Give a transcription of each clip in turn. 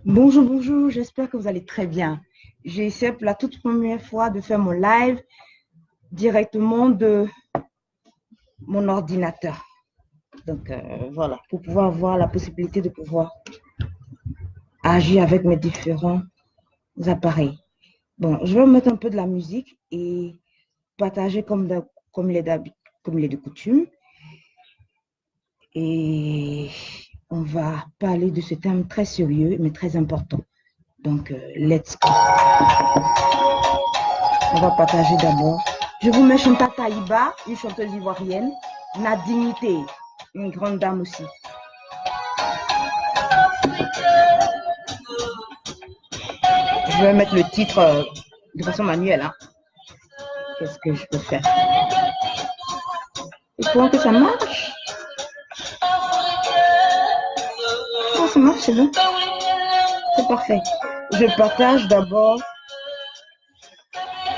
Bonjour, bonjour, j'espère que vous allez très bien. J'ai essayé pour la toute première fois de faire mon live directement de mon ordinateur. Donc voilà, pour pouvoir avoir la possibilité de pouvoir agir avec mes différents appareils. Bon, je vais mettre un peu de la musique et partager comme comme il est de coutume. Et on va parler de ce thème très sérieux mais très important. Donc, let's go. On va partager d'abord. Je vous mets Chanta Taïba, une chanteuse ivoirienne. Nadinité, une grande dame aussi. Je vais mettre le titre de façon manuelle. Hein. Qu'est-ce que je peux faire? Il faut que ça marche. Oh, ça marche, c'est bon. C'est parfait. Je partage d'abord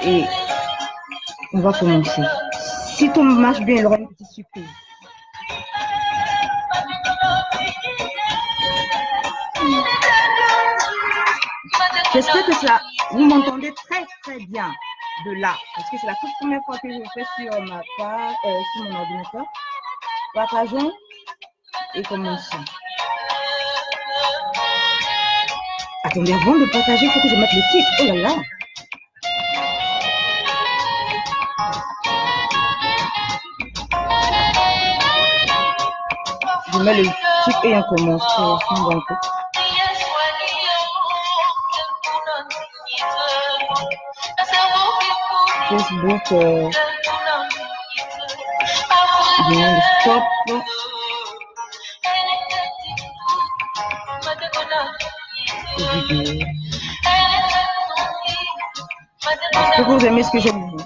et on va commencer. Si tout marche bien, il y aura une petite surprise. J'espère que ça, vous m'entendez très très bien de là, parce que c'est la toute première fois que je le fais sur ma page, sur mon ordinateur. Partageons et commençons. Attendez, avant de partager, il faut que je mette le titre. Oh là là. Je mets le titre et on commence. Facebook, stop. Vidéo. Est-ce que vous aimez ce que je vous dis?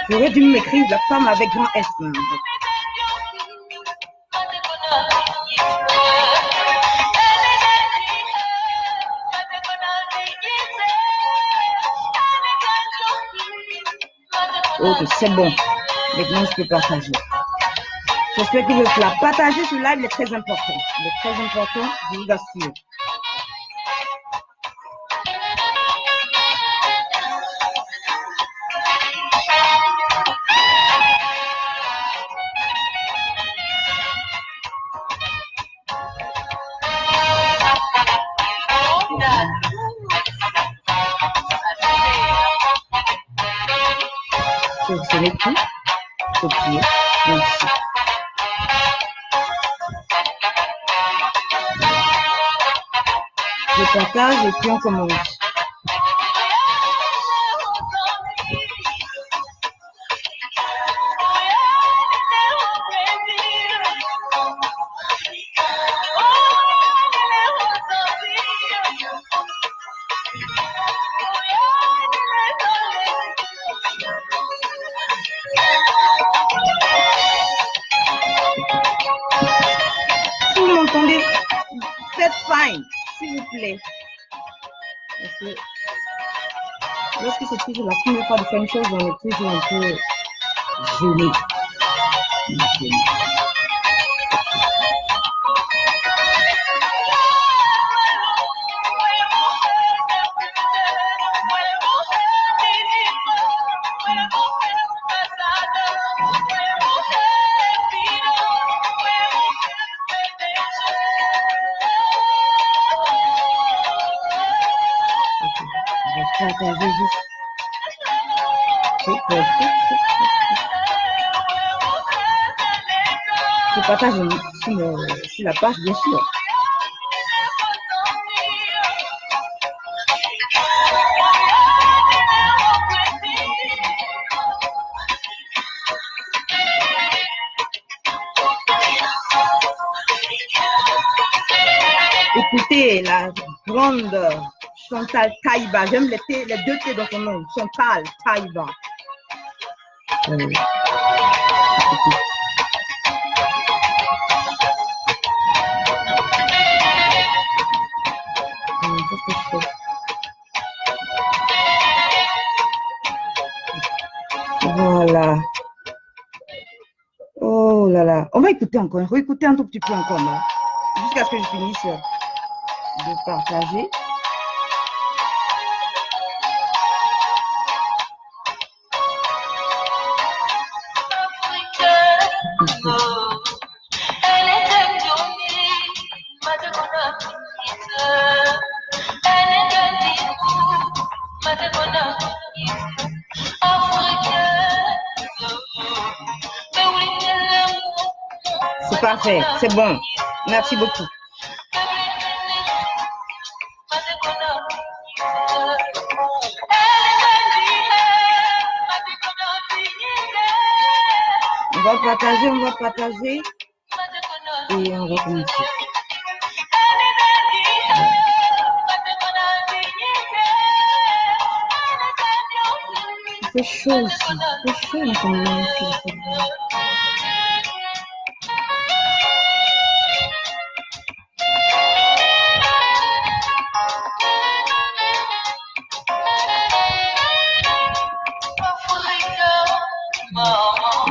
J'aurais dû m'écrire la femme avec grand S. Ok, c'est bon. Maintenant, je peux partager. J'espère que la partager ce live est très important. Il est très important, je vous assure. Sélectionnez tout, copier, merci. Je partage et puis on commence. Si vous m'entendez, faites fine, s'il vous plaît. Parce que lorsque c'est toujours la première fois de faire une chose, on est toujours un peu gêné. Partager juste. Je partage sur la page, bien sûr. Écoutez, la grande Chantal Taïba, j'aime les deux T dans son nom, Chantal Taïba. Voilà. Oh là là. On va écouter encore, réécouter un tout petit peu encore. Là. jusqu'à ce que je finisse de partager. C'est parfait, c'est bon. Merci beaucoup. On va partager et on va commencer. Il fait chaud aussi, il fait chaud quand même.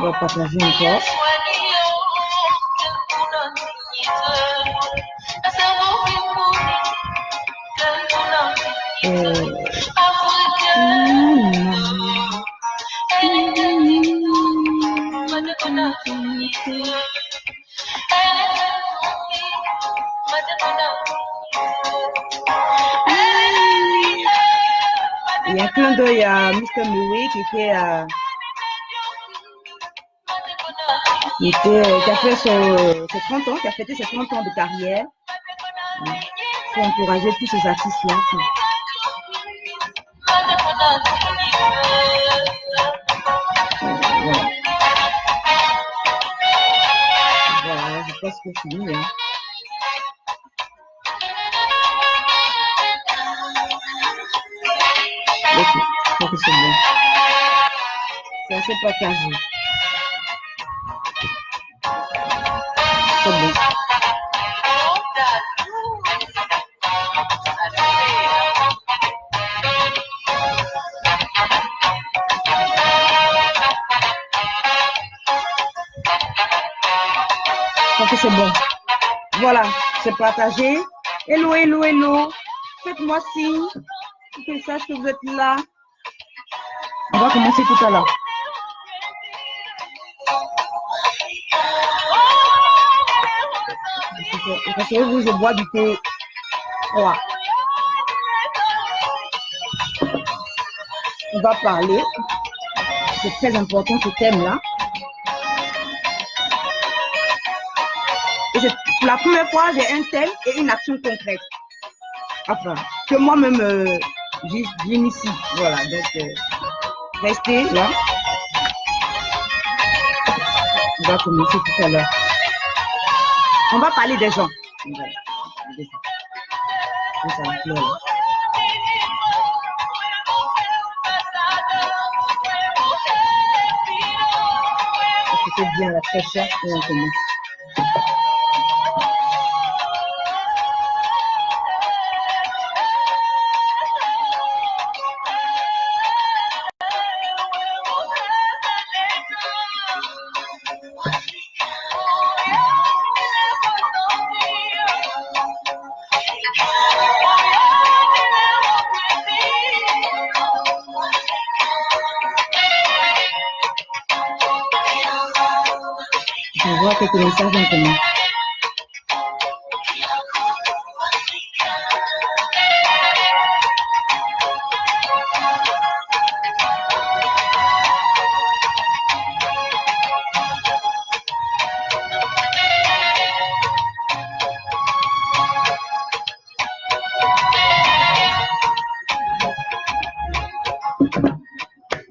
On va partager encore. Il y a un clin d'œil à Mr. Murray qui a fait ses 30 ans, qui a fêté ses 30 ans de carrière. Il faut encourager tous ces artistes-là. Voilà, je pense que c'est fini. Ok, je crois que c'est bon. C'est assez partagé. C'est bon. Je crois que c'est bon. Voilà, c'est partagé. Hello, hello, hello. Faites-moi signe pour que je sache que vous êtes là. On va commencer tout à l'heure. Rassurez-vous, je bois du thé froid. On va parler. C'est très important ce thème-là. Et c'est pour la première fois, j'ai un thème et une action concrète. Enfin, que moi-même j'initie. Voilà, donc restez là. On va commencer tout à l'heure. On va parler des gens. Voilà. Ça va plaire, là. Écoutez bien la pression et on commence. Je vois quelques messages en commun.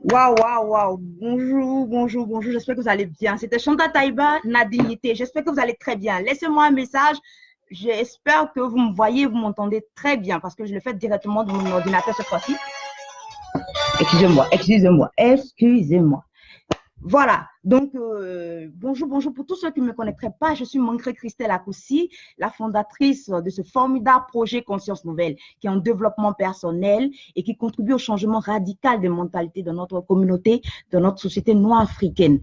Waouh, waouh, waouh. Bonjour, bonjour, bonjour. J'espère que vous allez bien. C'était Chanta Taïba, Nadignité. J'espère que vous allez très bien. Laissez-moi un message. J'espère que vous me voyez, vous m'entendez très bien parce que je le fais directement de mon ordinateur cette fois-ci. Excusez-moi, excusez-moi, excusez-moi. Voilà. Donc, bonjour, bonjour pour tous ceux qui ne me connaîtraient pas. Je suis Mancré Christelle Akoussi, la fondatrice de ce formidable projet Conscience Nouvelle, qui est en développement personnel et qui contribue au changement radical des mentalités de notre communauté, de notre société noire africaine.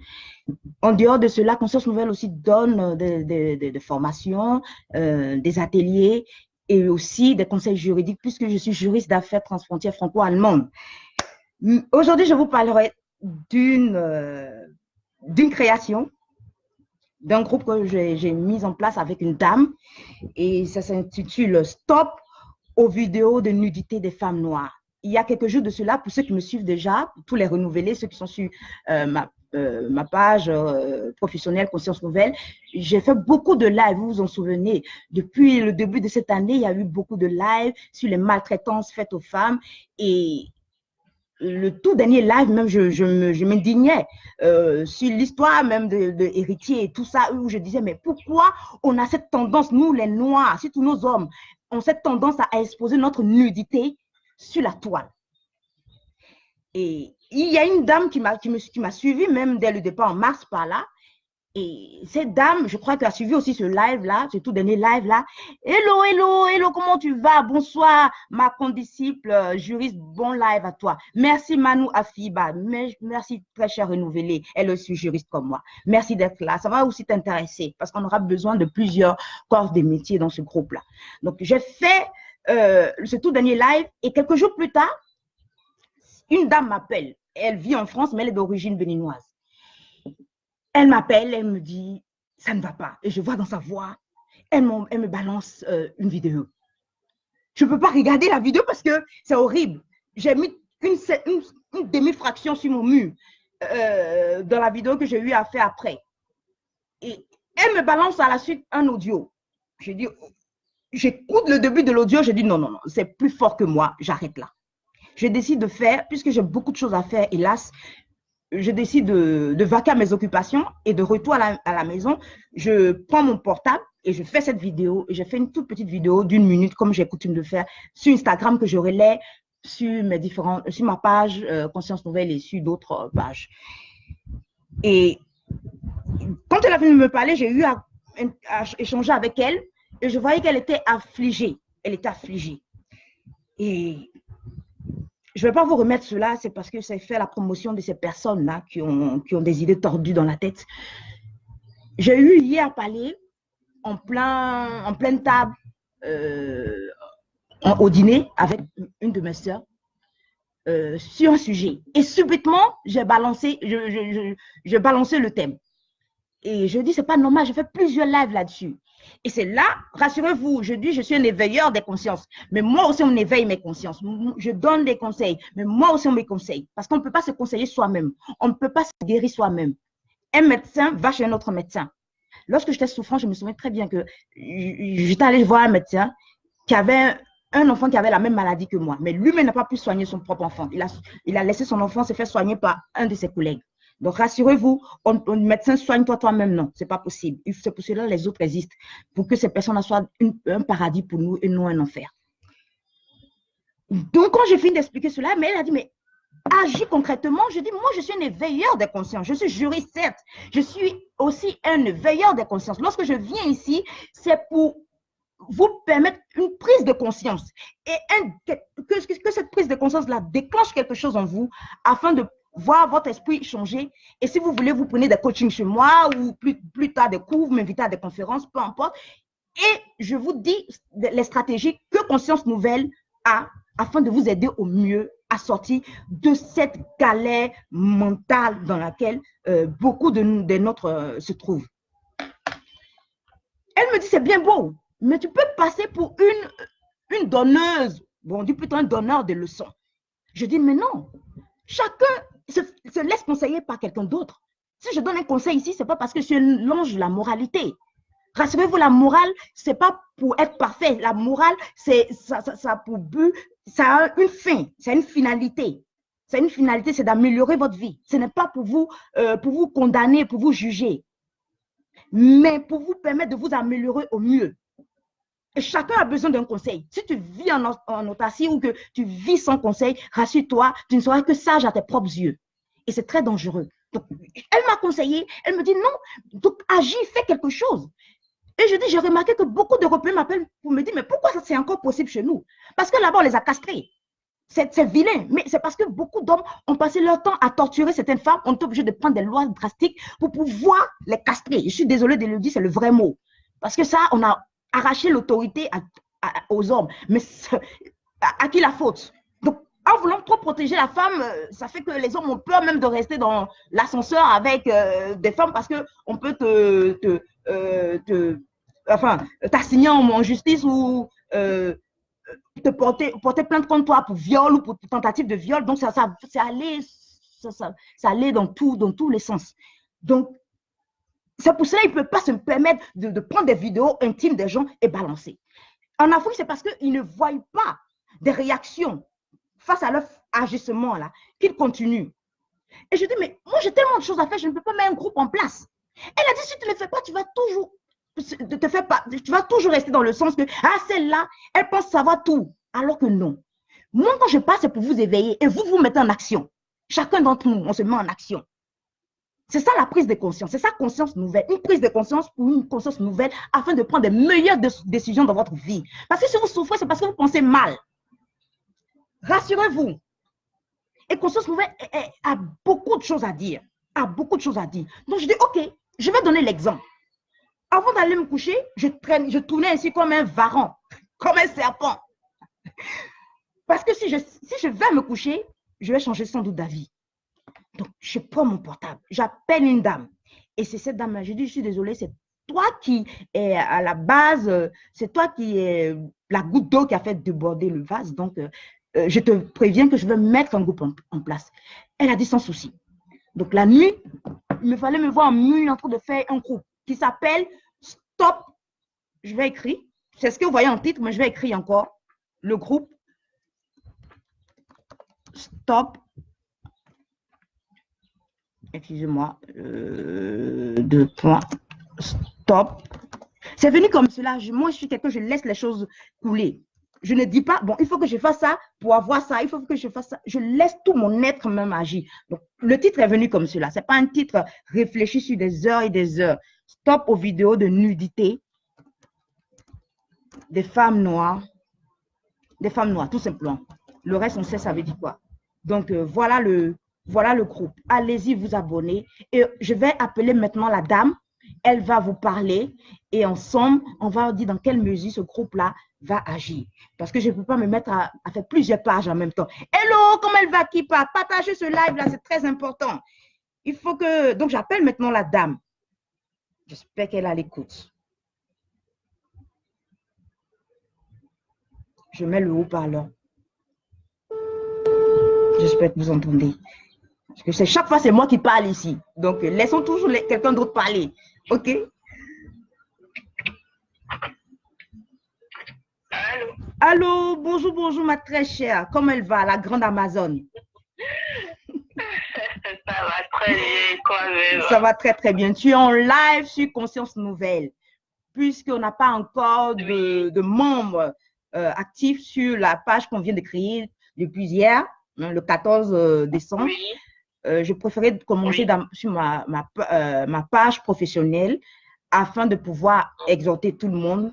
En dehors de cela, Conscience Nouvelle aussi donne des formations, des ateliers et aussi des conseils juridiques, puisque je suis juriste d'affaires transfrontières franco-allemandes. Aujourd'hui, je vous parlerai d'une création d'un groupe que j'ai mis en place avec une dame et ça s'intitule Stop aux vidéos de nudité des femmes noires. Il y a quelques jours de cela, pour ceux qui me suivent déjà, pour tous les renouvelés, ceux qui sont sur ma page professionnelle Conscience Nouvelle, j'ai fait beaucoup de lives, vous vous en souvenez. Depuis le début de cette année, il y a eu beaucoup de lives sur les maltraitances faites aux femmes et le tout dernier live, même, je m'indignais sur l'histoire même de Héritier et tout ça, où je disais, mais pourquoi on a cette tendance, nous les Noirs, surtout nos hommes, ont cette tendance à exposer notre nudité sur la toile. Et il y a une dame qui m'a suivi même dès le départ en mars par là. Et cette dame, je crois qu'elle a suivi aussi ce live-là, ce tout dernier live-là. Hello, hello, hello, comment tu vas? Bonsoir, ma condisciple juriste, bon live à toi. Merci Manu Afiba, merci très cher renouvelé, elle est aussi juriste comme moi. Merci d'être là, ça va aussi t'intéresser parce qu'on aura besoin de plusieurs corps de métier dans ce groupe-là. Donc, j'ai fait ce tout dernier live et quelques jours plus tard, une dame m'appelle. Elle vit en France, mais elle est d'origine béninoise. Elle m'appelle, elle me dit, ça ne va pas. Et je vois dans sa voix, elle me balance une vidéo. Je ne peux pas regarder la vidéo parce que c'est horrible. J'ai mis une demi-fraction sur mon mur dans la vidéo que j'ai eu à faire après. Et elle me balance à la suite un audio. Je dis, j'écoute le début de l'audio, je dis non, non, non, c'est plus fort que moi, j'arrête là. Je décide de faire, puisque j'ai beaucoup de choses à faire, hélas, je décide de vaquer à mes occupations et de retour à la maison, je prends mon portable et je fais cette vidéo. Et je fais une toute petite vidéo d'1 minute, comme j'ai coutume de faire, sur Instagram que je relais sur ma page Conscience Nouvelle et sur d'autres pages. Et quand elle a venu me parler, j'ai eu à échanger avec elle et je voyais qu'elle était affligée. Elle était affligée. Et je ne vais pas vous remettre cela, c'est parce que c'est fait la promotion de ces personnes-là qui ont des idées tordues dans la tête. J'ai eu hier à parler en pleine table au dîner avec une de mes sœurs sur un sujet. Et subitement, j'ai balancé le thème. Et je dis, c'est pas normal, j'ai fait plusieurs lives là-dessus. Et c'est là, rassurez-vous, je dis, je suis un éveilleur des consciences. Mais moi aussi, on éveille mes consciences. Je donne des conseils, mais moi aussi, on me conseille. Parce qu'on ne peut pas se conseiller soi-même. On ne peut pas se guérir soi-même. Un médecin va chez un autre médecin. Lorsque j'étais souffrant, je me souviens très bien que j'étais allée voir un médecin qui avait un enfant qui avait la même maladie que moi. Mais lui-même n'a pas pu soigner son propre enfant. Il a laissé son enfant se faire soigner par un de ses collègues. Donc, rassurez-vous, un médecin soigne-toi toi-même, non, ce n'est pas possible. C'est pour cela que les autres existent, pour que ces personnes soient un paradis pour nous et non un enfer. Donc, quand j'ai fini d'expliquer cela, mais elle a dit, mais agis concrètement. Je dis, moi, je suis un éveilleur des consciences. Je suis juriste, certes. Je suis aussi un éveilleur des consciences. Lorsque je viens ici, c'est pour vous permettre une prise de conscience et que cette prise de conscience-là déclenche quelque chose en vous afin de voir votre esprit changer. Et si vous voulez, vous prenez des coachings chez moi ou plus tard des cours, vous m'invitez à des conférences, peu importe. Et je vous dis les stratégies que Conscience Nouvelle a afin de vous aider au mieux à sortir de cette galère mentale dans laquelle beaucoup de nôtres se trouvent. Elle me dit, c'est bien beau, mais tu peux passer pour une donneuse, bon, on dit plutôt un donneur de leçons. Je dis, mais non, chacun se laisse conseiller par quelqu'un d'autre. Si je donne un conseil ici, ce n'est pas parce que je suis l'ange de la moralité. Rassurez-vous, la morale, ce n'est pas pour être parfait. La morale, ça a pour but, ça a une fin, c'est une finalité. C'est une finalité, c'est d'améliorer votre vie. Ce n'est pas pour vous condamner, pour vous juger, mais pour vous permettre de vous améliorer au mieux. Et chacun a besoin d'un conseil. Si tu vis en autarcie ou que tu vis sans conseil, rassure-toi, tu ne seras que sage à tes propres yeux. Et c'est très dangereux. Donc, elle m'a conseillé, elle me dit non, donc agis, fais quelque chose. Et je dis, j'ai remarqué que beaucoup d'Européens m'appellent pour me dire, mais pourquoi ça c'est encore possible chez nous? Parce que là-bas, on les a castrés. C'est vilain, mais c'est parce que beaucoup d'hommes ont passé leur temps à torturer certaines femmes. On est obligé de prendre des lois drastiques pour pouvoir les castrer. Je suis désolée de le dire, c'est le vrai mot. Parce que ça, on a arraché l'autorité aux hommes. Mais à qui la faute? Donc, en voulant trop protéger la femme, ça fait que les hommes ont peur même de rester dans l'ascenseur avec des femmes parce qu'on peut t'assigner en justice ou te porter plainte contre toi pour viol ou pour tentative de viol. Donc, ça allait dans tous les sens. Donc, c'est pour cela qu'ils ne peuvent pas se permettre de prendre des vidéos intimes des gens et balancer. En Afrique, c'est parce qu'ils ne voient pas des réactions face à leur agissement là, qu'ils continuent. Et je dis, mais moi, j'ai tellement de choses à faire, je ne peux pas mettre un groupe en place. Elle a dit, si tu ne le fais pas, tu vas toujours rester dans le sens que, ah, celle-là, elle pense savoir tout. Alors que non. Moi, quand je passe, c'est pour vous éveiller et vous mettez en action. Chacun d'entre nous, on se met en action. C'est ça la prise de conscience, c'est ça conscience nouvelle. Une prise de conscience pour une conscience nouvelle afin de prendre des meilleures décisions dans votre vie. Parce que si vous souffrez, c'est parce que vous pensez mal. Rassurez-vous. Et conscience nouvelle a beaucoup de choses à dire. A beaucoup de choses à dire. Donc je dis, ok, je vais donner l'exemple. Avant d'aller me coucher, je tournais ainsi comme un varan, comme un serpent. Parce que si je vais me coucher, je vais changer sans doute d'avis. Donc, je prends mon portable, j'appelle une dame. Et c'est cette dame-là, je dis, je suis désolée, c'est toi qui es à la base, c'est toi qui es la goutte d'eau qui a fait déborder le vase. Donc, je te préviens que je vais mettre un groupe en place. Elle a dit sans souci. Donc, la nuit, il me fallait me voir en nuit en train de faire un groupe qui s'appelle Stop. Je vais écrire. C'est ce que vous voyez en titre, mais je vais écrire encore. Le groupe Stop. Excusez-moi. Deux points. Stop. C'est venu comme cela. Moi, je suis quelqu'un, je laisse les choses couler. Je ne dis pas, bon, il faut que je fasse ça pour avoir ça, il faut que je fasse ça. Je laisse tout mon être même agir. Donc, le titre est venu comme cela. Ce n'est pas un titre réfléchi sur des heures et des heures. Stop aux vidéos de nudité des femmes noires. Des femmes noires, tout simplement. Le reste, on sait, ça veut dire quoi. Donc, voilà le groupe. Allez-y, vous abonner. Et je vais appeler maintenant la dame. Elle va vous parler et ensemble, on va dire dans quelle mesure ce groupe-là va agir. Parce que je ne peux pas me mettre à faire plusieurs pages en même temps. Hello, comment elle va, Kipa? Partagez ce live-là, c'est très important. Il faut que... Donc, j'appelle maintenant la dame. J'espère qu'elle a l'écoute. Je mets le haut-parleur. J'espère que vous entendez. Parce que chaque fois, c'est moi qui parle ici. Donc, laissons toujours quelqu'un d'autre parler. OK? Allô? Allô, bonjour, ma très chère. Comment elle va, la grande Amazone? Ça va très bien, quand-même. Ça va très, très bien. Tu es en live sur Conscience Nouvelle. Puisqu'on n'a pas encore de membres actifs sur la page qu'on vient de créer depuis hier, hein, le 14 décembre. Oui. Je préférais commencer sur ma page professionnelle afin de pouvoir exhorter tout le monde.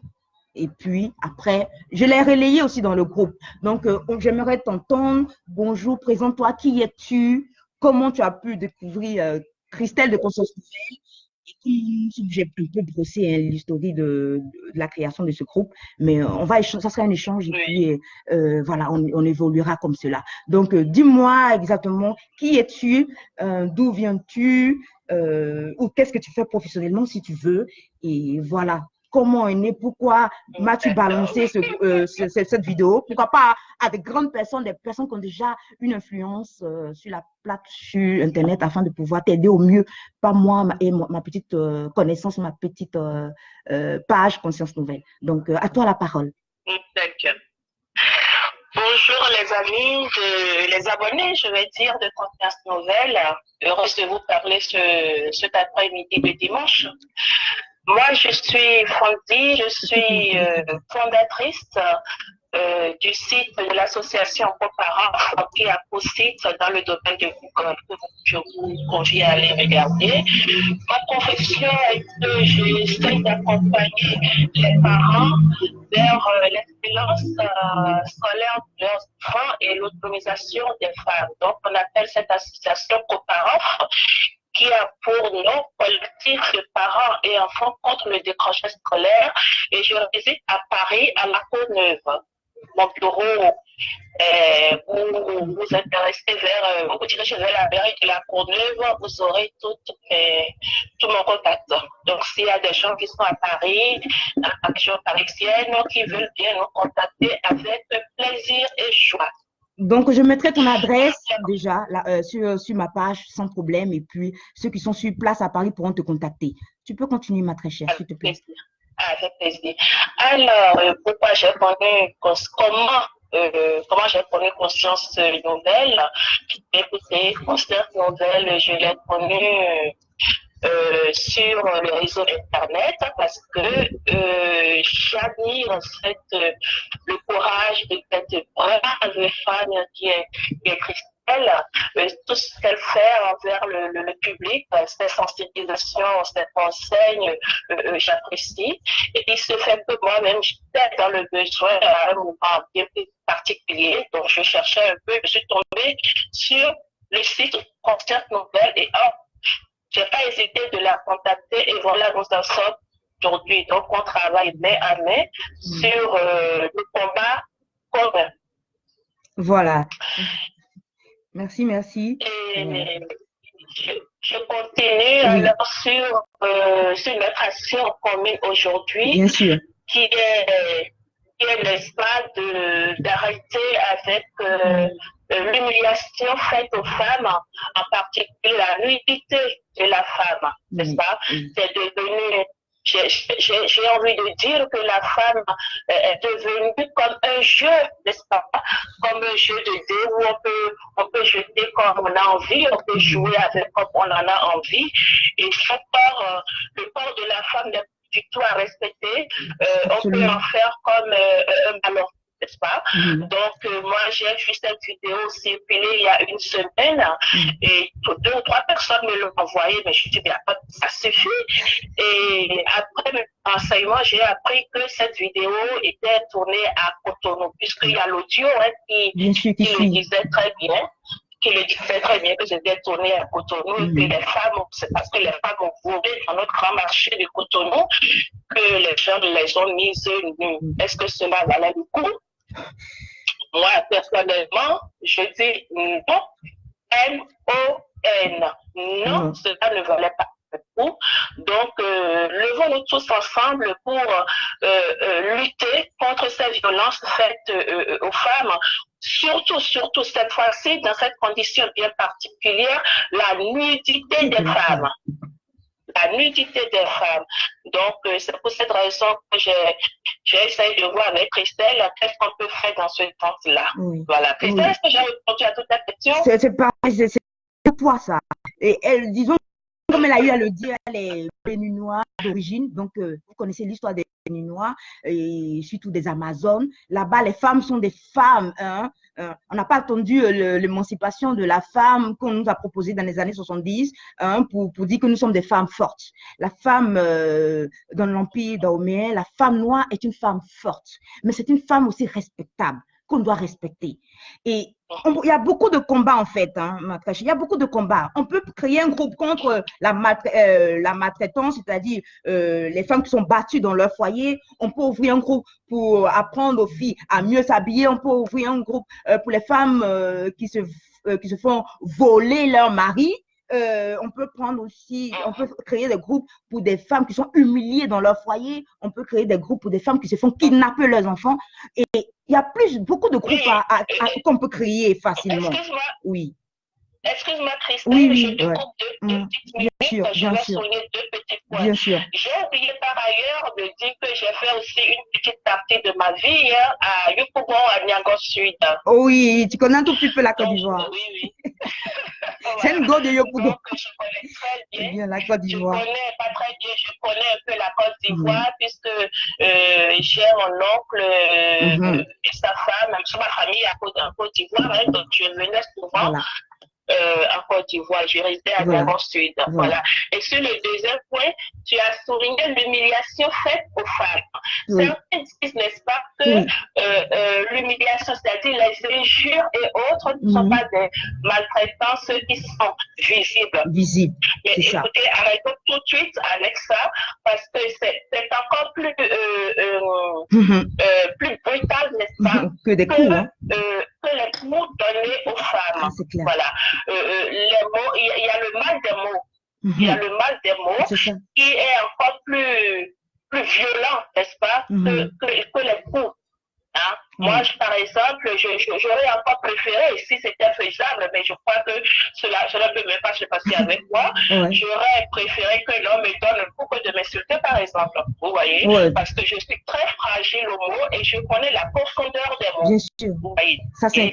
Et puis, après, je l'ai relayé aussi dans le groupe. Donc, j'aimerais t'entendre. Bonjour, présente-toi. Qui es-tu? Comment tu as pu découvrir Christelle de Conscience Nouvelle? J'ai un peu brossé l'historique de la création de ce groupe, mais ça sera un échange et puis voilà, on évoluera comme cela. Donc, dis-moi exactement qui es-tu, d'où viens-tu, ou qu'est-ce que tu fais professionnellement si tu veux, et voilà. Comment est né, pourquoi m'as-tu balancé cette vidéo? Pourquoi pas à des grandes personnes, des personnes qui ont déjà une influence sur la plate, sur Internet, afin de pouvoir t'aider au mieux, pas moi et ma petite connaissance, ma petite page Conscience Nouvelle. Donc, à toi la parole. D'accord. Bonjour les amis, les abonnés, je vais dire, de Conscience Nouvelle. Heureuse de vous parler cet après-midi de dimanche. Moi, je suis Franzi, je suis fondatrice du site de l'association Coparents qui a pour site dans le domaine de Google que je vous convie à aller regarder. Ma profession est que j'essaie d'accompagner les parents vers l'excellence scolaire de leurs enfants et l'autonomisation des femmes. Donc, on appelle cette association Coparents qui a pour nom collectif de parents et enfants contre le décrochage scolaire et je réside à Paris, à la Courneuve. Mon bureau, vous vous intéressez vers, vous dirigez vers la mairie de la Courneuve, vous aurez tout mon contact. Donc, s'il y a des gens qui sont à Paris, dans la région parisienne, qui veulent bien nous contacter avec plaisir et joie. Donc, je mettrai ton adresse déjà là, sur ma page sans problème. Et puis, ceux qui sont sur place à Paris pourront te contacter. Tu peux continuer, ma très chère, s'il te plaît. Avec plaisir. Alors, pourquoi j'ai connu, comment j'ai connu Conscience Nouvelle? Écoutez, Conscience Nouvelle, je l'ai connue sur le réseau Internet parce que j'admire le courage de cette brave femme qui est Christelle, tout ce qu'elle fait envers le public, ses sensibilisations, ses conseils, j'apprécie. Et il se fait que moi-même, j'étais dans le besoin à un moment bien particulier, donc je cherchais un peu, je suis tombée sur le site Conscience Nouvelle et j'ai pas hésité de la contacter et voilà, nous en sommes aujourd'hui. Donc, on travaille main à main sur le combat commun. Voilà. Merci, merci. Et je continue alors sur notre action commune aujourd'hui. Bien sûr. Qui est n'est-ce pas, d'arrêter avec l'humiliation faite aux femmes, en particulier la nudité de la femme, n'est-ce pas? C'est devenu, j'ai envie de dire que la femme est devenue comme un jeu, n'est-ce pas? Comme un jeu de dés où on peut jeter comme on a envie, on peut jouer avec comme on en a envie. Et le corps de la femme n'est du tout à respecter. On peut en faire comme un ballon, n'est-ce pas? Donc, moi, j'ai vu cette vidéo circuler il y a une semaine et 2 ou 3 personnes me l'ont envoyée, mais je dis, ça suffit. Et après mes renseignements, j'ai appris que cette vidéo était tournée à Cotonou, puisqu'il y a l'audio qui le disait très bien. Que j'étais tournée à Cotonou et que les femmes, c'est parce que les femmes ont volé dans notre grand marché de Cotonou que les gens les ont mises nues. Est-ce que cela valait le coup? Moi, personnellement, je dis non. N-O-N. Non, cela ne valait pas le coup. Donc, levons-nous tous ensemble pour lutter contre ces violences faites aux femmes. Surtout cette fois-ci, dans cette condition bien particulière, la nudité des femmes. La nudité des femmes. Donc, c'est pour cette raison que j'ai essayé de voir avec Christelle qu'est-ce qu'on peut faire dans ce sens-là. Voilà. Christelle, est-ce que j'ai répondu à toute ta question? C'est pareil, c'est toi ça. Et elle, disons, comme elle a eu à le dire, elle est béninoise d'origine, donc vous connaissez l'histoire des Béninois et surtout des Amazones. Là-bas, les femmes sont des femmes. On n'a pas attendu l'émancipation de la femme qu'on nous a proposée dans les années 70 pour dire que nous sommes des femmes fortes. La femme dans l'Empire dahoméen, la femme noire est une femme forte, mais c'est une femme aussi respectable qu'on doit respecter. Et il y a beaucoup de combats en fait, ma très chère. Il y a beaucoup de combats. On peut créer un groupe contre la maltraitance, c'est-à-dire les femmes qui sont battues dans leur foyer. On peut ouvrir un groupe pour apprendre aux filles à mieux s'habiller. On peut ouvrir un groupe pour les femmes qui se font voler leur mari. On peut créer des groupes pour des femmes qui sont humiliées dans leur foyer. On peut créer des groupes pour des femmes qui se font kidnapper leurs enfants. Et il y a beaucoup de groupes qu'on peut créer facilement. Excuse-moi. Oui. Excuse-moi, Christelle, je te coupe deux petites minutes. Je vais souligner 2 petits points. Bien sûr. J'ai oublié par ailleurs de dire que j'ai fait aussi une petite partie de ma vie à Yopougon, à Niago Sud. Oh oui, tu connais un tout petit peu la Côte d'Ivoire. Oui. C'est une go de Yopougon. Donc, je connais très bien. La Côte d'Ivoire. Je connais pas très bien, je connais un peu la Côte d'Ivoire puisque j'ai mon oncle, sa femme, même si ma famille est en Côte d'Ivoire, hein, donc je venais souvent. Voilà. En Côte d'Ivoire, je résidais à Voilà. Gabon Sud. Voilà. Et sur le deuxième point, tu as souligné l'humiliation faite aux femmes. Oui. Certains disent, n'est-ce pas, que l'humiliation, c'est-à-dire les injures et autres, ne sont pas des maltraitants, ceux qui sont visibles. Visibles. Mais écoutez, arrêtons tout de suite avec ça, parce que c'est encore plus, plus brutal, n'est-ce pas, que des coups, hein? Que les coups donnés aux femmes. Ah, c'est clair. Voilà. Les mots, il y a le mal des mots. Il y a le mal des mots qui est encore plus violent, n'est-ce pas, que les coups. Hein? Moi, par exemple, j'aurais encore préféré, si c'était faisable, mais je crois que cela ne peut même pas se passer avec moi, j'aurais préféré que l'homme me donne un coup que de m'insulter, par exemple. Vous voyez? Parce que je suis très fragile aux mots et je connais la profondeur des mots. Bien sûr. Vous voyez? Ça, et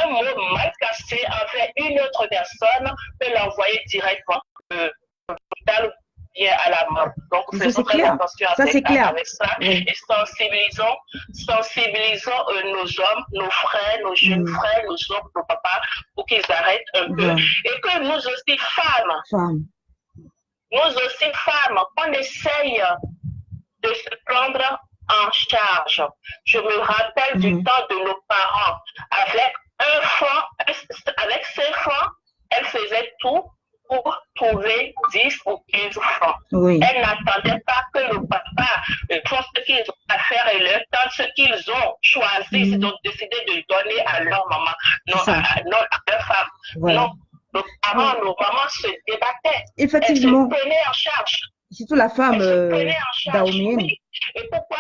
un mot mal cassé envers une autre personne peut l'envoyer directement dans bien à la mort. Donc, faisons très attention avec ça et sensibilisons nos hommes, nos frères, nos jeunes frères, nos oncles, nos papas, pour qu'ils arrêtent un peu. Et que nous aussi, femmes, qu'on essaye de se prendre en charge. Je me rappelle du temps de nos parents. Avec 5 francs, elles faisaient tout pour trouver 10 ou 15 francs. Elles n'attendaient pas que le papa fasse ce qu'ils ont à faire et leur temps, ce qu'ils ont choisi, c'est donc décidé de donner à leur maman, non à leur femme. Voilà. Non, nos parents, nos mamans se débattaient. Effectivement. Elles se prenaient en charge. Surtout la femme daomienne. Oui. Et pourquoi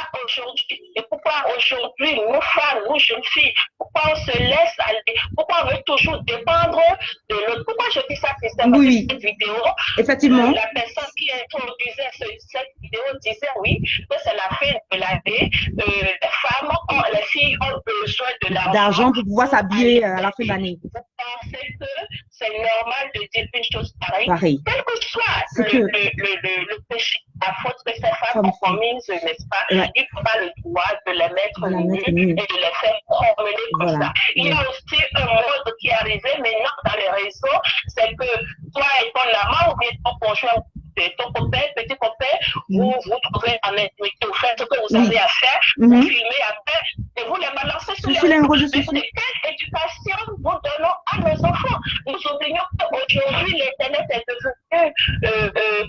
aujourd'hui, nous femmes, nous jeunes filles, pourquoi on se laisse aller, pourquoi on veut toujours dépendre de l'autre? Pourquoi je dis ça? C'est parce que cette vidéo, effectivement, la personne qui introduisait cette vidéo disait que c'est la fin de l'année, les filles ont besoin de l'argent pour pouvoir s'habiller à la fin de l'année. Vous pensez que c'est normal de dire une chose pareille? Quel que soit le péché, la faute que ces femmes ont commise, n'est-ce pas? Il faut pas le droit de les mettre nus et de les faire promener comme ça. Il y a aussi un mode qui est arrivé maintenant dans les réseaux, c'est que toi et ton amant ou bien ton conjoint, ton copain, petit copain, vous trouvez en intimité, vous faites ce que vous avez à faire, vous filmez après et vous les balancez sur les réseaux sociaux. Mais quelle éducation nous donnons à nos enfants? Nous oublions qu'aujourd'hui l'internet est devenu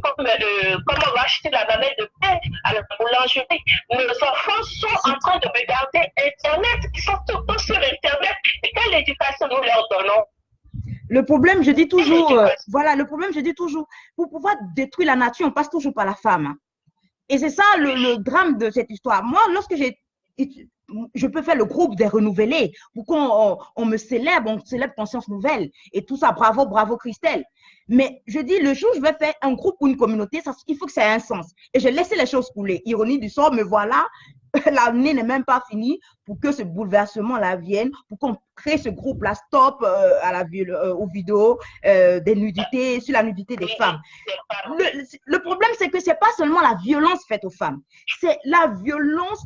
comme on va acheter la mamelle de pain à la boulangerie. Nos enfants sont en train de regarder internet, ils sont tout le temps sur internet. Et quelle éducation nous leur donnons? Le problème, je dis toujours, le problème, je dis toujours, pour pouvoir détruire la nature, on passe toujours par la femme. Et c'est ça le drame de cette histoire. Moi, lorsque je peux faire le groupe des renouvelés pour qu'on me célèbre, on célèbre Conscience Nouvelle et tout ça. Bravo, bravo Christelle. Mais je dis, le jour où je vais faire un groupe ou une communauté, il faut que ça ait un sens. Et j'ai laissé les choses couler. Ironie du sort, me voilà. L'année n'est même pas finie pour que ce bouleversement-là vienne, pour qu'on crée ce groupe-là, stop aux vidéos des nudités, sur la nudité des femmes. Le problème, c'est que ce n'est pas seulement la violence faite aux femmes, c'est la violence,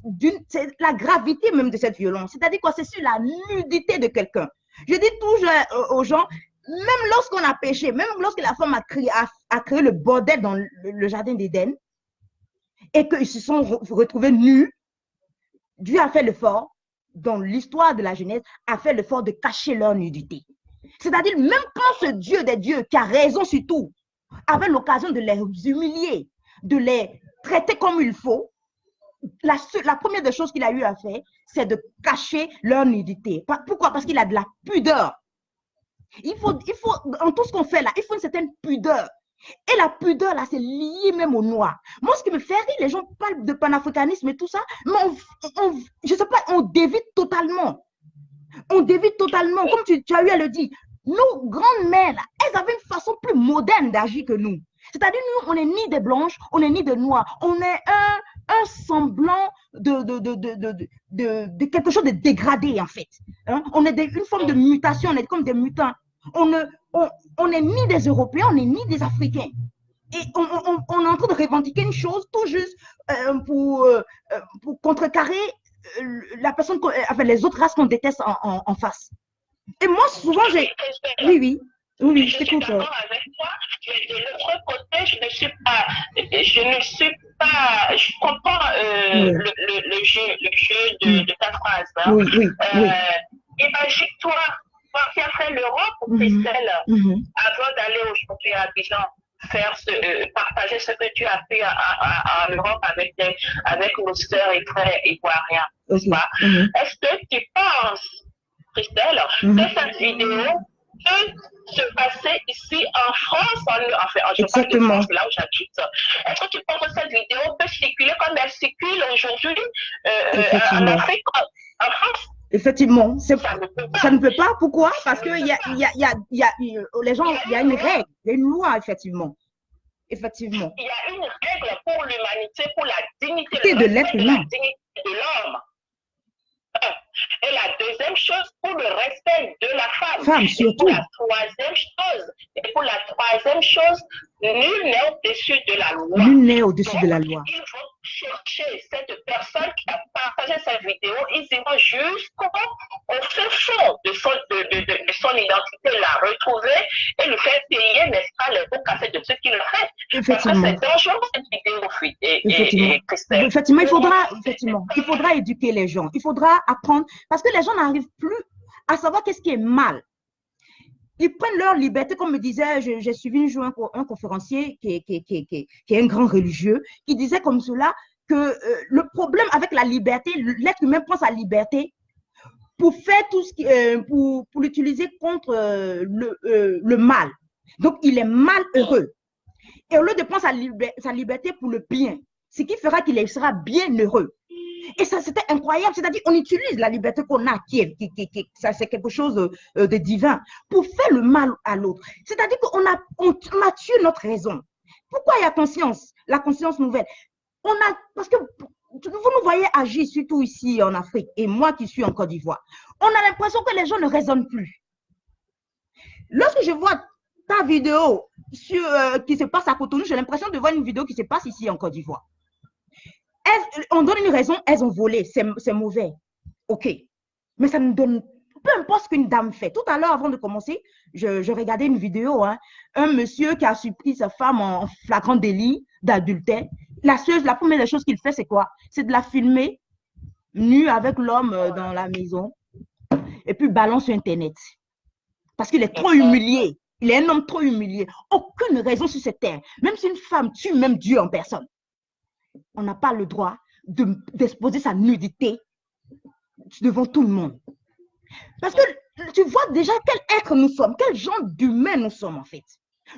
c'est la gravité même de cette violence. C'est-à-dire quoi? C'est sur la nudité de quelqu'un. Je dis toujours aux gens, même lorsqu'on a péché, même lorsque la femme a créé le bordel dans le jardin d'Éden et qu'ils se sont retrouvés nus, Dieu a fait l'effort, dans l'histoire de la Genèse, a fait l'effort de cacher leur nudité. C'est-à-dire, même quand ce Dieu des dieux, qui a raison sur tout, avait l'occasion de les humilier, de les traiter comme il faut, la première des choses qu'il a eu à faire, c'est de cacher leur nudité. Pourquoi? Parce qu'il a de la pudeur. Il faut, dans tout ce qu'on fait là, il faut une certaine pudeur. Et la pudeur, là, c'est lié même au noir. Moi, ce qui me fait rire, les gens parlent de panafricanisme et tout ça, mais je ne sais pas, on dévie totalement. On dévie totalement. Comme tu as eu à le dire, nos grandes-mères, elles avaient une façon plus moderne d'agir que nous. C'est-à-dire, nous, on n'est ni des blanches, on n'est ni des noirs. On est un semblant de quelque chose de dégradé, en fait. Hein? On est une forme de mutation, on est comme des mutants. On n'est ni des Européens, on n'est ni des Africains. Et on est en train de revendiquer une chose tout juste pour contrecarrer la personne, enfin, les autres races qu'on déteste en face. Et moi, souvent, j'ai... Oui, je suis d'accord avec toi, mais de l'autre côté, je comprends le jeu de ta phrase. Hein. Oui. Imagine-toi, toi qui as fait l'Europe, Christelle, avant d'aller aujourd'hui à Abidjan, partager ce que tu as fait en Europe avec nos sœurs et frères ivoiriens. Est-ce que tu penses, Christelle, que cette vidéo peut se passer ici en France, je parle de France, là où j'habite. Est-ce que tu penses que cette vidéo peut circuler comme elle circule aujourd'hui en Afrique, en France? Effectivement, ça ne peut pas. Pourquoi? Parce que les gens, il y a une règle, il y a une loi, effectivement. Il y a une règle pour l'humanité, pour la dignité de l'être humain, de l'homme. Et la deuxième chose, pour le respect de la femme. Surtout. Et pour la troisième chose, nul n'est au-dessus de la loi. Nul n'est au-dessus de la loi. Il faut chercher cette personne qui a partagé cette vidéo, ils iront jusqu'au fond de son identité, la retrouver et lui faire payer, n'est-ce pas, le beau café de ce qu'il a fait. Parce que c'est dangereux cette vidéo, Christelle. Effectivement, il faudra éduquer les gens. Il faudra apprendre, parce que les gens n'arrivent plus à savoir qu'est-ce qui est mal. Ils prennent leur liberté, comme me disait, j'ai suivi un conférencier qui est un grand religieux, qui disait comme cela que le problème avec la liberté, l'être humain prend sa liberté pour faire tout ce qui, pour l'utiliser contre le mal. Donc, il est malheureux. Et au lieu de prendre sa liberté pour le bien, ce qui fera qu'il sera bien heureux. Et ça, c'était incroyable. C'est-à-dire, on utilise la liberté qu'on a, ça, c'est quelque chose de divin, pour faire le mal à l'autre. C'est-à-dire qu'on a tué notre raison. Pourquoi il y a conscience, la conscience nouvelle? Parce que vous nous voyez agir, surtout ici en Afrique, et moi qui suis en Côte d'Ivoire, on a l'impression que les gens ne raisonnent plus. Lorsque je vois ta vidéo qui se passe à Cotonou, j'ai l'impression de voir une vidéo qui se passe ici en Côte d'Ivoire. On donne une raison, elles ont volé, c'est mauvais. Ok. Mais ça nous donne, peu importe ce qu'une dame fait. Tout à l'heure, avant de commencer, je regardais une vidéo, hein, un monsieur qui a surpris sa femme en flagrant délit d'adultère. La première des choses qu'il fait, c'est quoi? C'est de la filmer nue avec l'homme dans la maison et puis balance sur Internet. Parce qu'il est trop humilié. Il est un homme trop humilié. Aucune raison sur cette terre. Même si une femme tue même Dieu en personne, on n'a pas le droit d'exposer sa nudité devant tout le monde. Parce que tu vois déjà quel être nous sommes, quel genre d'humain nous sommes en fait.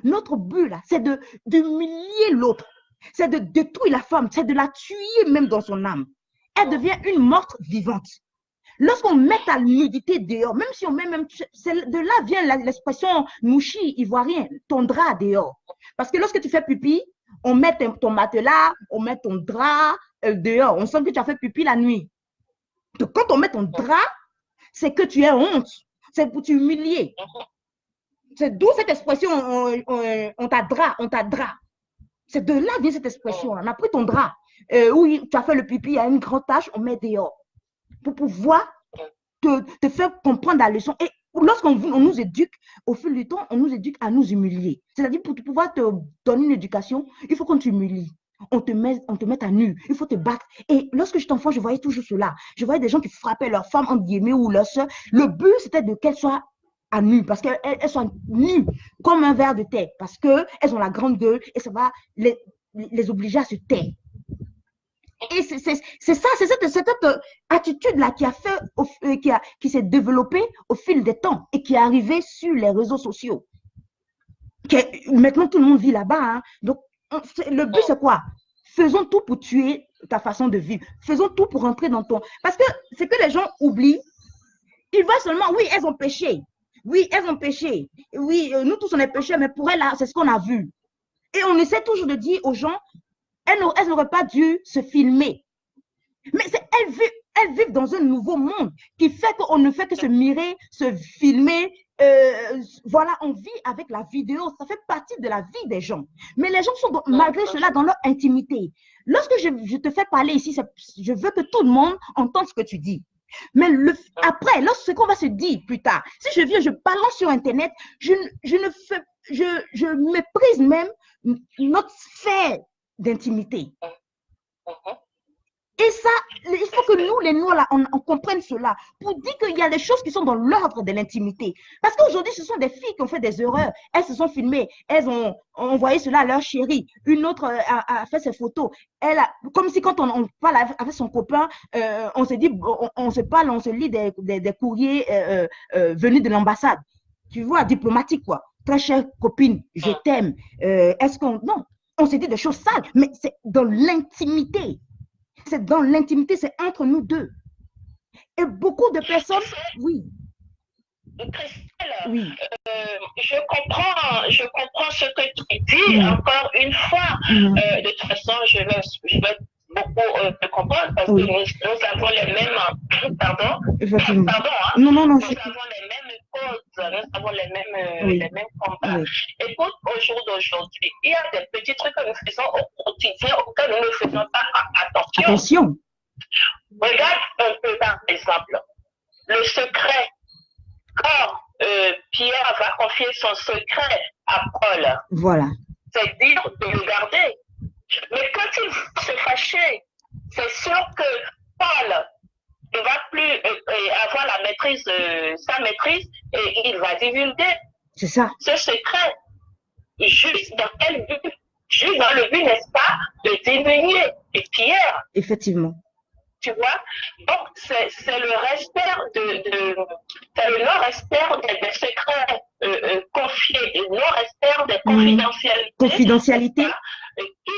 Notre but là, c'est d'humilier l'autre, c'est de détruire la femme, c'est de la tuer même dans son âme. Elle devient une morte vivante. Lorsqu'on met ta nudité dehors, même si on met de là vient l'expression mouchi ivoirien, ton drap dehors. Parce que lorsque tu fais pipi, on met ton matelas, on met ton drap dehors. On sent que tu as fait pipi la nuit. Donc, quand on met ton drap, c'est que tu es honte. C'est pour t'humilier. C'est d'où cette expression, on t'a drap. C'est de là vient cette expression. On a pris ton drap. Oui, tu as fait le pipi, il y a une grande tache, on met dehors. Pour pouvoir te faire comprendre la leçon. Et lorsqu'on nous éduque, au fil du temps, on nous éduque à nous humilier. C'est-à-dire, pour pouvoir te donner une éducation, il faut qu'on t'humilie. On te met à nu, il faut te battre. Et lorsque j'étais enfant, je voyais toujours cela. Je voyais des gens qui frappaient leur femme, entre guillemets, ou leur soeur. Le but, c'était qu'elles soient à nu, parce qu'elles soient nues comme un ver de terre, parce qu'elles ont la grande gueule et ça va les obliger à se taire. Et c'est ça, c'est cette attitude-là qui s'est développée au fil des temps et qui est arrivée sur les réseaux sociaux. Maintenant, tout le monde vit là-bas. Hein. Donc, le but, c'est quoi? Faisons tout pour tuer ta façon de vivre. Faisons tout pour rentrer dans ton... Parce que c'est que les gens oublient. Ils voient seulement, oui, elles ont péché. Oui, elles ont péché. Oui, nous tous, on est péchés, mais pour elles, c'est ce qu'on a vu. Et on essaie toujours de dire aux gens, elles n'auraient pas dû se filmer. Mais elles vivent dans un nouveau monde qui fait qu'on ne fait que se mirer, se filmer voilà, on vit avec la vidéo, ça fait partie de la vie des gens. Mais les gens sont malgré cela dans leur intimité. Lorsque je te fais parler ici, je veux que tout le monde entende ce que tu dis. Mais après, lorsque qu'on va se dire plus tard, si je viens, je balance sur Internet, je méprise même notre sphère d'intimité. Et ça, il faut que nous, les Noirs, là, on comprenne cela pour dire qu'il y a des choses qui sont dans l'ordre de l'intimité. Parce qu'aujourd'hui, ce sont des filles qui ont fait des erreurs. Elles se sont filmées, elles ont envoyé cela à leur chérie. Une autre a fait ses photos. Comme si quand on parle avec son copain, on se dit, on se parle, on se lit des courriers venus de l'ambassade. Tu vois, diplomatique, quoi. Très chère copine, je t'aime. Est-ce qu'on... Non, on se dit des choses sales, mais c'est dans l'intimité. C'est dans l'intimité, c'est entre nous deux. Et beaucoup de personnes, oui. Christelle, oui. Je comprends ce que tu dis, encore une fois. De toute façon, je vais beaucoup te comprendre parce que nous avons les mêmes, pardon, non, nous avons les mêmes causes, nous avons les mêmes combats. Écoute, au jour d'aujourd'hui, il y a des petits trucs que nous faisons au quotidien auxquels nous ne faisons pas attention. Regarde un peu par exemple, le secret. Quand Pierre va confier son secret à Paul, voilà. C'est dire de le garder. Mais quand il va se fâcher, c'est sûr que Paul ne va plus avoir la maîtrise, sa maîtrise, et il va divulguer. C'est ça. Ce secret. Juste dans quel but? Juste dans le but, n'est-ce pas, de diminuer Pierre. Effectivement. Tu vois? Donc, c'est le respect c'est le non-respect des secrets confiés, le non-respect des confidentialités. Qui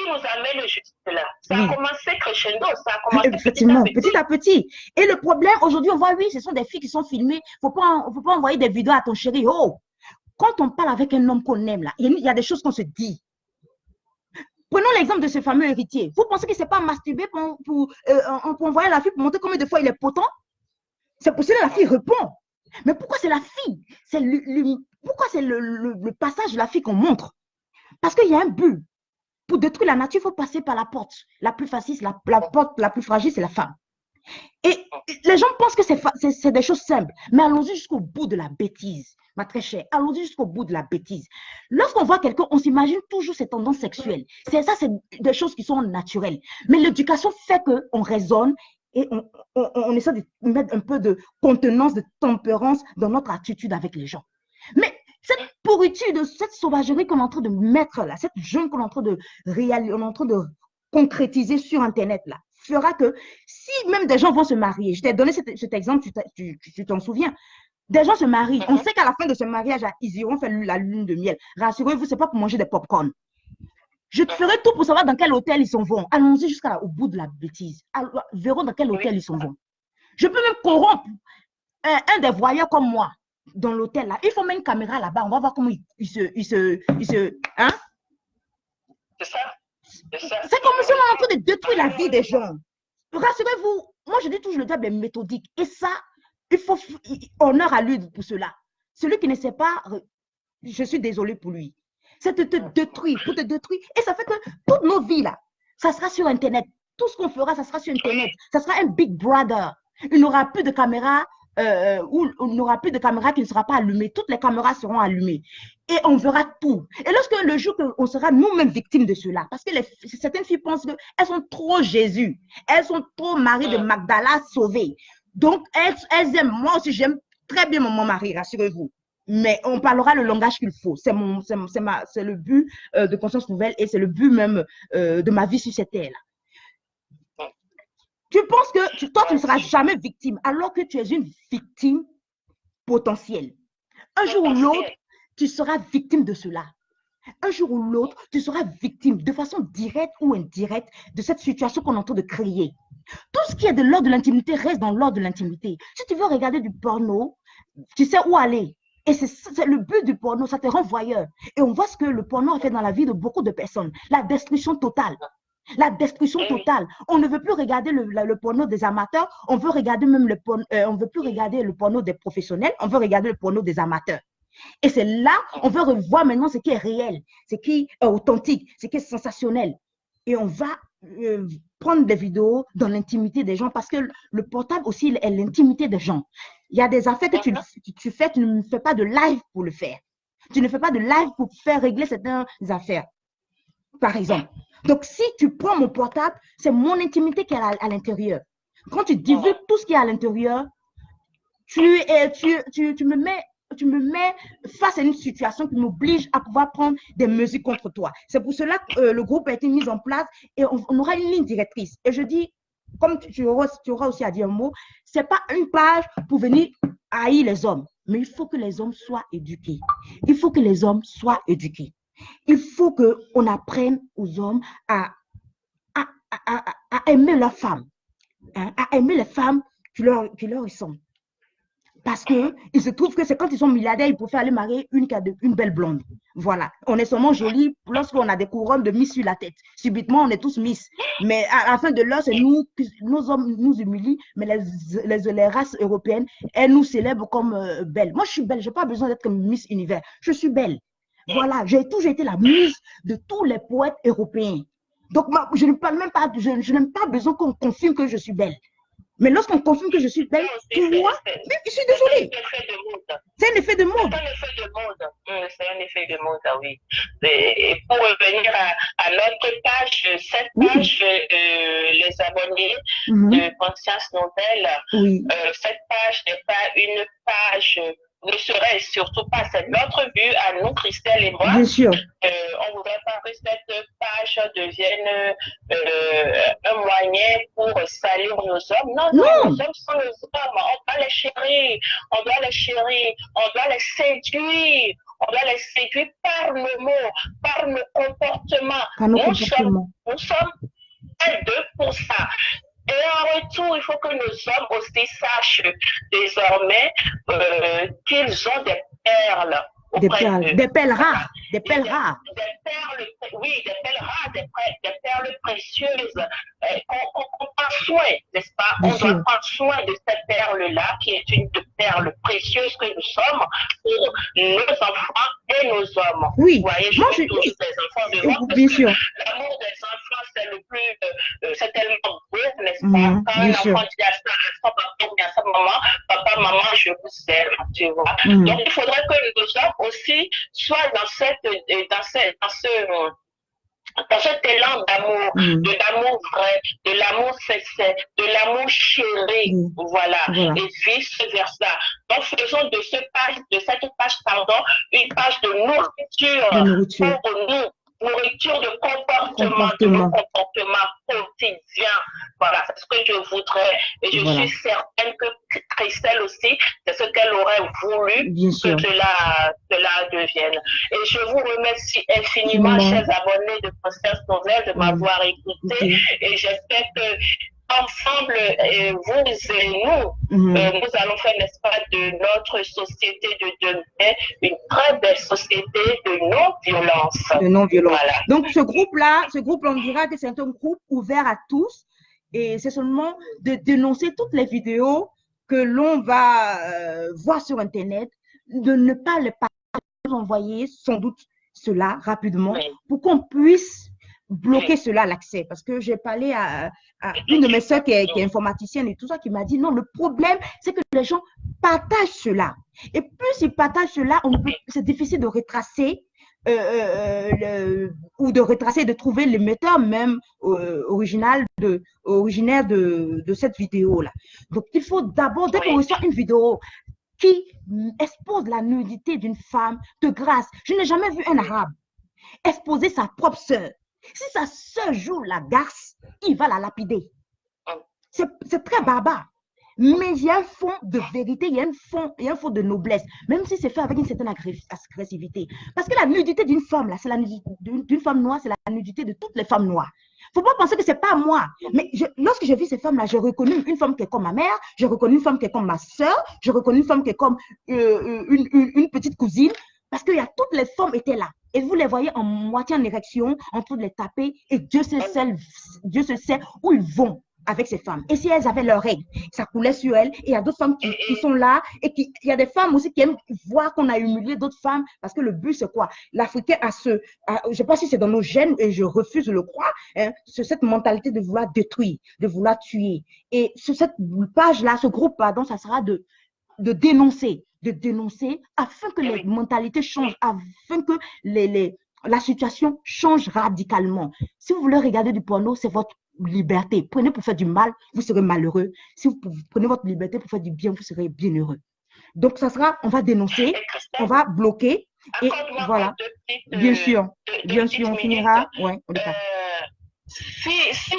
nous amène juste là. Ça a commencé crescendo, ça a commencé petit à petit. Et le problème, aujourd'hui, on voit, oui, ce sont des filles qui sont filmées. Faut pas envoyer des vidéos à ton chéri. Oh! Quand on parle avec un homme qu'on aime, là, il y a des choses qu'on se dit. Prenons l'exemple de ce fameux héritier. Vous pensez qu'il ne s'est pas masturbé pour envoyer la fille pour montrer combien de fois il est potent? C'est pour cela que la fille répond. Mais pourquoi c'est la fille? Pourquoi c'est le passage de la fille qu'on montre? Parce qu'il y a un but. Pour détruire la nature, il faut passer par la porte. La plus facile, la porte la plus fragile, c'est la femme. Et les gens pensent que c'est des choses simples. Mais allons-y jusqu'au bout de la bêtise. Ma très chère, allons-y jusqu'au bout de la bêtise. Lorsqu'on voit quelqu'un, on s'imagine toujours ses tendances sexuelles. C'est des choses qui sont naturelles. Mais l'éducation fait qu'on raisonne et on essaie de mettre un peu de contenance, de tempérance dans notre attitude avec les gens. Mais cette pourriture, cette sauvagerie qu'on est en train de mettre là, cette jeune qu'on est en train de réaliser, on est en train de concrétiser sur Internet là, fera que si même des gens vont se marier, je t'ai donné cet exemple, tu t'en souviens, des gens se marient, on sait qu'à la fin de ce mariage, ils iront faire la lune de miel. Rassurez-vous, ce n'est pas pour manger des pop-corn. Je te ferai tout pour savoir dans quel hôtel ils s'en vont. Allons-y jusqu'au bout de la bêtise. Verrons dans quel hôtel ils s'en vont. Je peux même corrompre un des voyeurs comme moi dans l'hôtel là. Il faut mettre une caméra là-bas. On va voir comment il se hein? C'est ça. C'est comme si on est en train de détruire la vie des gens. Rassurez-vous, moi je dis toujours le diable est méthodique. Et ça, il faut honneur à lui pour cela. Celui qui ne sait pas, je suis désolée pour lui. C'est de te détruire, pour te détruire. Et ça fait que toutes nos vies là, ça sera sur Internet. Tout ce qu'on fera, ça sera sur Internet. Ça sera un Big Brother. Il n'y aura plus de caméras où il n'y aura plus de caméras qui ne sera pas allumées. Toutes les caméras seront allumées. Et on verra tout. Et lorsque le jour qu'on sera nous-mêmes victimes de cela, parce que certaines filles pensent qu'elles sont trop Jésus. Elles sont trop Marie de Magdala sauvée. Donc, elles aiment. Moi aussi, j'aime très bien mon mari, rassurez-vous. Mais on parlera le langage qu'il faut. C'est le but de Conscience Nouvelle et c'est le but même de ma vie sur cette terre-là. Tu penses que toi, tu ne seras jamais victime alors que tu es une victime potentielle. Un jour ou l'autre, tu seras victime de cela. Un jour ou l'autre, tu seras victime de façon directe ou indirecte de cette situation qu'on est en train de créer. Tout ce qui est de l'ordre de l'intimité reste dans l'ordre de l'intimité. Si tu veux regarder du porno, tu sais où aller. Et c'est le but du porno, ça te rend voyeur. Et on voit ce que le porno a fait dans la vie de beaucoup de personnes. La destruction totale. La destruction totale. On ne veut plus regarder le porno des amateurs, on veut regarder même on veut plus regarder le porno des professionnels, on veut regarder le porno des amateurs. Et c'est là, on veut revoir maintenant ce qui est réel, ce qui est authentique, ce qui est sensationnel. Et on va prendre des vidéos dans l'intimité des gens parce que le portable aussi est l'intimité des gens. Il y a des affaires que tu fais, tu ne fais pas de live pour le faire. Tu ne fais pas de live pour faire régler certaines affaires, par exemple. Donc, si tu prends mon portable, c'est mon intimité qui est à l'intérieur. Quand tu divulgues tout ce qui est à l'intérieur, tu me mets face à une situation qui m'oblige à pouvoir prendre des mesures contre toi. C'est pour cela que le groupe a été mis en place et on aura une ligne directrice. Et je dis, comme tu auras aussi à dire un mot, ce n'est pas une page pour venir haïr les hommes, mais il faut que les hommes soient éduqués. Il faut que les hommes soient éduqués. Il faut qu'on apprenne aux hommes à aimer leurs femmes, hein, à aimer les femmes qui leur ressemblent. Parce qu'il se trouve que c'est quand ils sont milliardaires, ils peuvent aller marier une belle blonde. Voilà. On est seulement jolis lorsqu'on a des couronnes de Miss sur la tête. Subitement, on est tous Miss. Mais à la fin de l'heure, c'est nos hommes nous humilient, mais les races européennes, elles nous célèbrent comme belles. Moi, je suis belle. Je n'ai pas besoin d'être comme Miss Univers. Je suis belle. Voilà. J'ai toujours été la muse de tous les poètes européens. Donc, je n'ai même pas, je n'ai pas besoin qu'on confirme que je suis belle. Mais lorsqu'on confirme que je suis belle, tu vois, je suis désolée. C'est un effet de mode. C'est un effet de mode. C'est un effet de mode, oui. Et pour revenir à notre page, cette page, les abonnés de Conscience Nouvelle, cette page n'est pas une page, ne serait surtout pas, c'est notre but à nous, Christelle et moi. Bien sûr. On ne voudrait pas que cette page devienne un moyen pour salir nos hommes. Non, nos hommes sont nos hommes. On doit les chérir, on doit les chérir, on doit les séduire. On doit les séduire par le mot, par le comportement. Nous sommes deux pour ça. Et en retour, il faut que nos hommes aussi sachent désormais qu'ils ont des perles. Des perles rares. Des perles rares. Des perles, oui, des perles rares, des perles précieuses. On prend soin, n'est-ce pas? On doit prendre soin de cette perle-là, qui est une perle précieuse que nous sommes pour nos enfants et nos hommes. Oui. Vous voyez, je mets toujours des enfants devant parce que l'amour des enfants, c'est le plus, c'est tellement beau, n'est-ce pas? Quand un enfant dit à sa maman, maman, je vous aime, tu vois. Donc, il faudrait que nos hommes aussi soient dans cet élan d'amour, de l'amour vrai, de l'amour sincère, de l'amour chéri, voilà, et vice versa. Donc, faisons de cette page, une page de nourriture pour nous. Nourriture de comportement quotidien. Voilà, c'est ce que je voudrais. Et je suis certaine que Christelle aussi, c'est ce qu'elle aurait voulu que cela devienne. Et je vous remercie infiniment, chers abonnés de Conscience Nouvelle, de m'avoir écouté. Et j'espère que ensemble, vous et nous, nous allons faire, n'est-ce pas, de notre société de demain une très belle société de non-violence. De non-violence. Voilà. Donc, ce groupe-là, on dira que c'est un groupe ouvert à tous et c'est seulement de dénoncer toutes les vidéos que l'on va voir sur Internet, de ne pas les envoyer sans doute cela rapidement pour qu'on puisse bloquer cela, l'accès. Parce que j'ai parlé à une de mes soeurs qui est informaticienne et tout ça, qui m'a dit non, le problème, c'est que les gens partagent cela. Et plus ils partagent cela, c'est difficile de retracer de trouver l'émetteur même originaire de cette vidéo-là. Donc, il faut d'abord, dès qu'on reçoit une vidéo qui expose la nudité d'une femme, de grâce, je n'ai jamais vu un arabe exposer sa propre sœur. Si sa sœur joue la garce, il va la lapider. C'est très barbare. Mais il y a un fond de vérité, il y a un fond de noblesse, même si c'est fait avec une certaine agressivité. Parce que la nudité d'une femme, là, c'est la nudité d'une femme noire, c'est la nudité de toutes les femmes noires. Il ne faut pas penser que ce n'est pas moi. Mais lorsque j'ai vu ces femmes-là, j'ai reconnu une femme qui est comme ma mère, j'ai reconnu une femme qui est comme ma soeur, j'ai reconnu une femme qui est comme une petite cousine, parce que toutes les femmes étaient là. Et vous les voyez en moitié en érection, en train de les taper, et Dieu se sait où ils vont avec ces femmes. Et si elles avaient leurs règles, ça coulait sur elles. Et il y a d'autres femmes qui sont là. Et il y a des femmes aussi qui aiment voir qu'on a humilié d'autres femmes. Parce que le but, c'est quoi? L'Africain je ne sais pas si c'est dans nos gènes, et je refuse de le croire, hein, c'est cette mentalité de vouloir détruire, de vouloir tuer. Et sur cette page-là, ce groupe, pardon, ça sera de dénoncer, afin que les mentalités changent, afin que la situation change radicalement. Si vous voulez regarder du porno, c'est votre liberté. Prenez pour faire du mal, vous serez malheureux. Si vous prenez votre liberté pour faire du bien, vous serez bien heureux. Donc, ça sera, on va dénoncer, on va bloquer. Et voilà. Bien sûr, on finira. Ouais, on si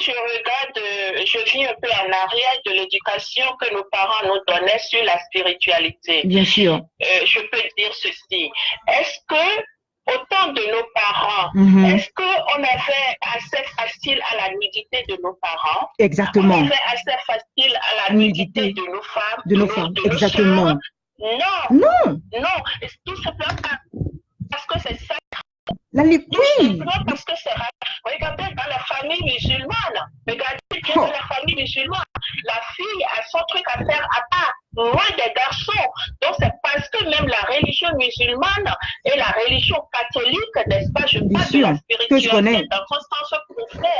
je regarde, je vis un peu en arrière de l'éducation que nos parents nous donnaient sur la spiritualité. Bien sûr. Je peux dire ceci. Est-ce que au temps de nos parents, est-ce qu'on avait assez facile à la nudité de nos parents? Exactement. On avait assez facile à la nudité de nos femmes? De nos femmes, exactement. Non. Tout simplement parce que c'est ça. Oui. Parce que c'est rare. Regardez dans la famille musulmane. Regardez bien dans la famille musulmane. La fille a son truc à faire à part, loin des garçons. Donc c'est parce que même la religion musulmane et la religion catholique, n'est-ce pas, je parle de la spiritualité dans son sens profond,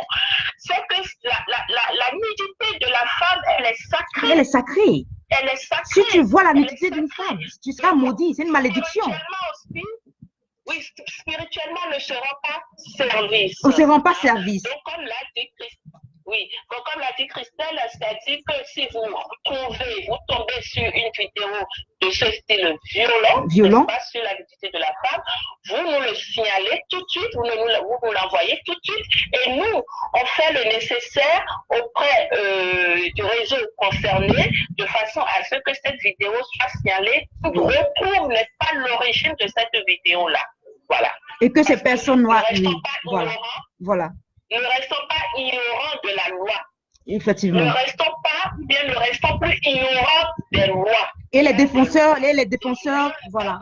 c'est que la nudité de la femme, elle est sacrée. Elle est sacrée. Elle est sacrée. Si tu vois la nudité d'une femme, tu seras maudit. C'est une malédiction. Oui, spirituellement, ne se rend pas service. On ne se rend pas service. Donc, comme l'a dit Christelle, c'est-à-dire que si vous tombez sur une vidéo de ce style violent, pas sur la nudité de la femme, vous nous le signalez tout de suite, vous nous l'envoyez tout de suite, et nous, on fait le nécessaire auprès du réseau concerné, de façon à ce que cette vidéo soit signalée, pour retrouver n'est pas l'origine de cette vidéo-là. Voilà. Et que ces personnes noires, voilà. Ne restons pas ignorants de la loi. Effectivement. Ne restons plus ignorants des lois. Et les défenseurs, voilà.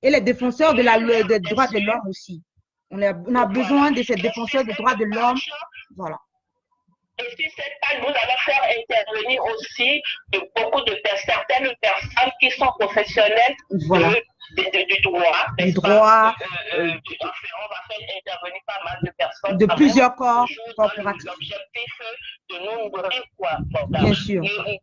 Et les défenseurs des droits de l'homme aussi. On a besoin de ces défenseurs des droits de l'homme. Voilà. Et si cette page, vous allez faire intervenir aussi beaucoup de certaines personnes qui sont professionnelles du droit. Du droit. On va faire intervenir pas mal de personnes. De plusieurs corps corporatifs. L'objectif de nous nourrir, quoi. Bien sûr.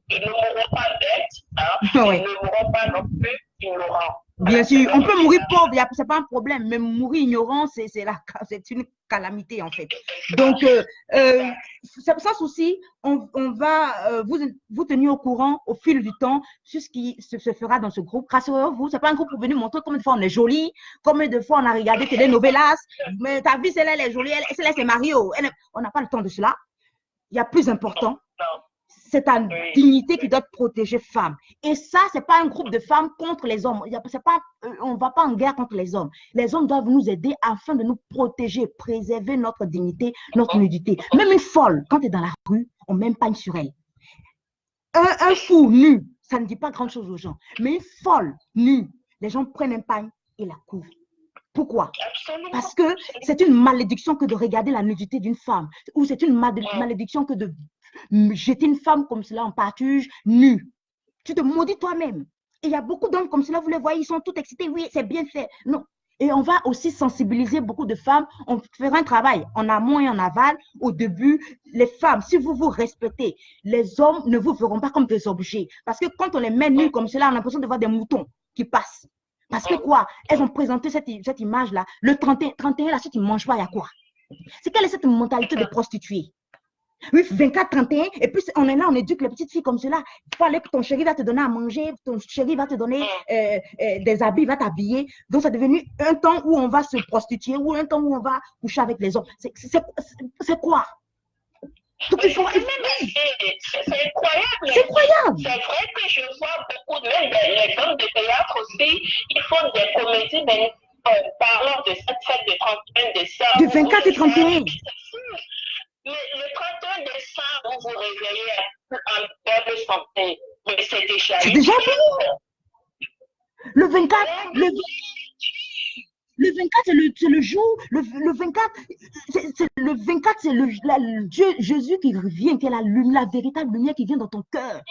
Ils ne mourront pas bêtes, ils ne mourront pas non plus ignorants. Bien sûr, on peut mourir pauvre, ce n'est pas un problème, mais mourir ignorant, c'est une calamité en fait. Donc, sans souci, on va vous tenir au courant au fil du temps sur ce qui se fera dans ce groupe. Rassurez-vous, ce n'est pas un groupe pour venir montrer combien de fois on est joli, combien de fois on a regardé telenovelas, mais ta vie, celle-là, elle est jolie, celle-là, c'est Mario. On n'a pas le temps de cela. Il y a plus important. C'est ta dignité qui doit te protéger, femme. Et ça, ce n'est pas un groupe de femmes contre les hommes. On ne va pas en guerre contre les hommes. Les hommes doivent nous aider afin de nous protéger, préserver notre dignité, notre nudité. Même une folle, quand tu es dans la rue, on met un pagne sur elle. Un fou nu, ça ne dit pas grand-chose aux gens. Mais une folle nue, les gens prennent un pagne et la couvrent. Pourquoi? Parce que c'est une malédiction que de regarder la nudité d'une femme. Ou c'est une malédiction que de jeter une femme comme cela en pâturage, nue. Tu te maudis toi-même. Et il y a beaucoup d'hommes comme cela, vous les voyez, ils sont tous excités. Oui, c'est bien fait. Non. Et on va aussi sensibiliser beaucoup de femmes. On fera un travail en amont et en aval. Au début, les femmes, si vous vous respectez, les hommes ne vous verront pas comme des objets. Parce que quand on les met nus comme cela, on a l'impression de voir des moutons qui passent. Parce que quoi? Elles ont présenté cette image-là. Le 31, là, si tu ne manges pas, il y a quoi? C'est quelle est cette mentalité de prostituée? Oui, 24, 31, et puis on est là, on éduque les petites filles comme cela. Il faut aller que ton chéri va te donner à manger, ton chéri va te donner des habits, il va t'habiller. Donc, c'est devenu un temps où on va se prostituer, ou un temps où on va coucher avec les hommes. C'est quoi? C'est incroyable. C'est incroyable. C'est vrai que je vois beaucoup, même les hommes de théâtre aussi, ils font des comédies, mais parlant de cette fête de 31 décembre. De 24 et 31. Mais le 31 décembre, vous vous réveillez en bonne santé. Mais c'est déjà fini. Le 24, Le 24, c'est le jour. Le 24, le 24, c'est Dieu, Jésus qui revient, qui est la véritable lumière qui vient dans ton cœur.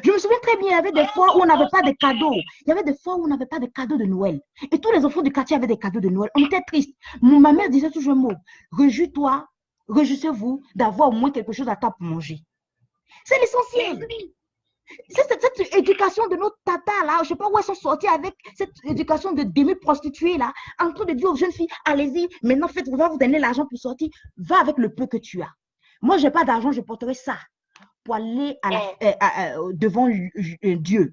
Je me souviens très bien, il y avait des fois où on n'avait pas de cadeaux. Il y avait des fois où on n'avait pas de cadeaux de Noël. Et tous les enfants du quartier avaient des cadeaux de Noël. On était tristes. Ma mère disait toujours un mot. Réjouis-toi, réjouissez-vous d'avoir au moins quelque chose à table pour manger. C'est l'essentiel. C'est cette éducation de nos tatas là, je ne sais pas où elles sont sorties avec cette éducation de demi-prostituées là, en train de dire aux jeunes filles, allez-y, maintenant faites, on va vous donner l'argent pour sortir, va avec le peu que tu as. Moi, je n'ai pas d'argent, je porterai ça pour aller devant Dieu.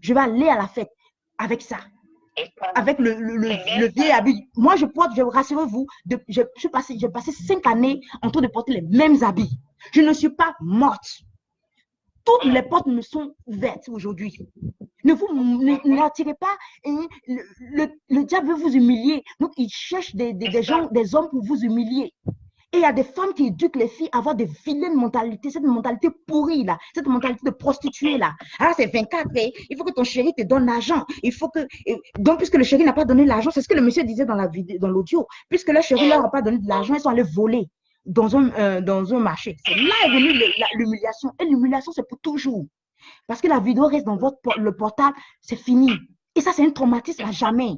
Je vais aller à la fête avec ça. Avec le vieil habit. Moi, je porte, je rassurez-vous, j'ai passé 5 années en train de porter les mêmes habits. Je ne suis pas morte. Toutes les portes me sont ouvertes aujourd'hui. N'attirez pas. Le diable veut vous humilier. Donc, il cherche des gens, des hommes pour vous humilier. Et il y a des femmes qui éduquent les filles à avoir des vilaines mentalités, cette mentalité pourrie là, cette mentalité de prostituée là. Ah, c'est 24, il faut que ton chéri te donne l'argent. Il faut que. Donc, puisque le chéri n'a pas donné l'argent, c'est ce que le monsieur disait dans l'audio. Puisque le chéri ne leur a pas donné de l'argent, ils sont allés voler dans un marché. C'est là est venue l'humiliation. Et l'humiliation, c'est pour toujours. Parce que la vidéo reste dans le portable, c'est fini. Et ça, c'est un traumatisme à jamais.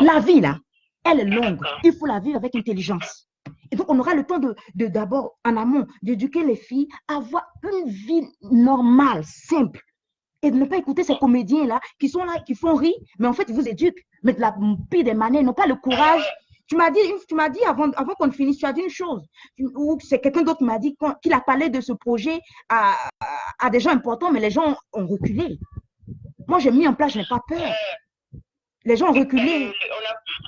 La vie là, elle est longue. Il faut la vivre avec intelligence. Et donc, on aura le temps d'abord, en amont, d'éduquer les filles à avoir une vie normale, simple. Et de ne pas écouter ces comédiens-là qui sont là, qui font rire, mais en fait, ils vous éduquent. Mais de la pire des manières, ils n'ont pas le courage. Tu m'as dit avant qu'on finisse, tu as dit une chose. Ou c'est quelqu'un d'autre qui m'a dit qu'il a parlé de ce projet à des gens importants, mais les gens ont reculé. Moi, j'ai mis en place, je n'ai pas peur. Les gens ont reculé.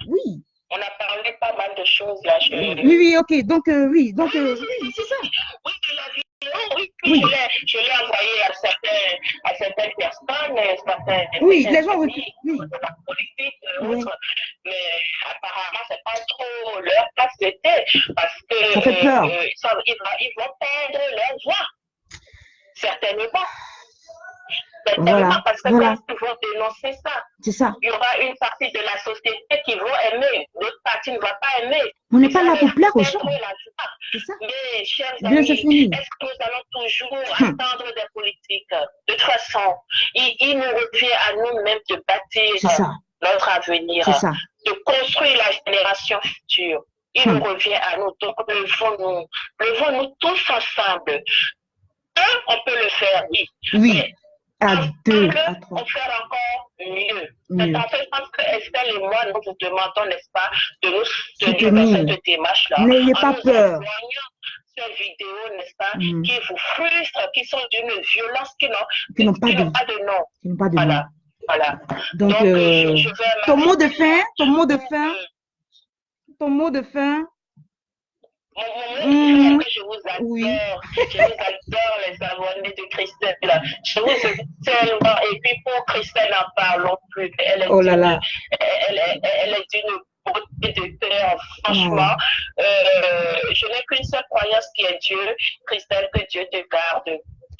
Oui. On a parlé pas mal de choses là. Oui, ok. Donc, oui, c'est ça. Oui, la vidéo, oui. Je l'ai envoyé à certaines personnes. Oui, les gens reculent. Oui. La politique, mais apparemment, c'est pas trop leur place d'été parce que ça fait peur. Ils vont perdre leur voix. Certainement. Voilà. Parce que quand ils vont dénoncer ça, c'est ça. Il y aura une partie de la société qui va aimer, l'autre partie ne va pas aimer. On n'est pas là pour plaire aux gens. C'est ça. Mais, chers amis, est-ce que nous allons toujours attendre des politiques? De toute façon, il nous revient à nous-mêmes de bâtir notre avenir, de construire la génération future. Il nous revient à nous. Donc, levons-nous tous ensemble. On peut le faire, oui. Oui. À 2, à 3. On fait encore mieux. C'est en fait, je pense que Estelle et moi, nous vous demandons, n'est-ce pas, de nous soutenir dans cette démarche-là. N'ayez pas peur. Ces vidéos, n'est-ce pas, qui vous frustrent, qui sont d'une violence qui n'ont pas de nom. Qui n'ont pas de nom. Voilà. Donc ton mot de fin, ton mot de fin. Je vous adore. Oui. Je vous adore, les abonnés de Christelle. Je vous aime tellement. Et puis pour Christelle, n'en parlons plus. Elle est d'une beauté de cœur. Franchement, je n'ai qu'une seule croyance qui est Dieu. Christelle, que Dieu te garde.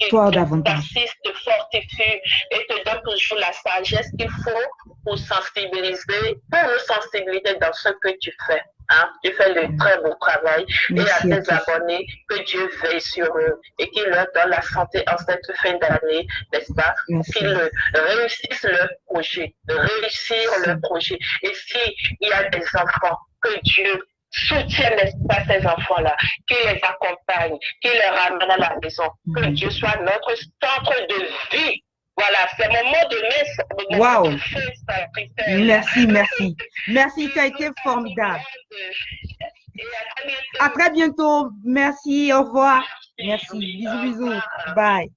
Toi davantage. T'assiste, te fortifie et te donne toujours la sagesse qu'il faut pour sensibiliser, pour nous sensibiliser dans ce que tu fais. Hein? Tu fais de très beau travail. Merci et à tes abonnés, que Dieu veille sur eux et qu'il leur donne la santé en cette fin d'année, n'est-ce pas? Qu'ils réussissent leur projet, réussir leur projet. Et s'il y a des enfants, que Dieu soutienne, n'est-ce pas, ces enfants-là, qu'il les accompagne, qu'il les ramène à la maison, que Dieu soit notre centre de vie. Voilà, c'est mon mot de messe. Wow. Merci, merci. Merci, ça a été formidable. À très bientôt. Merci, au revoir. Merci, bisous, bisous. Bye.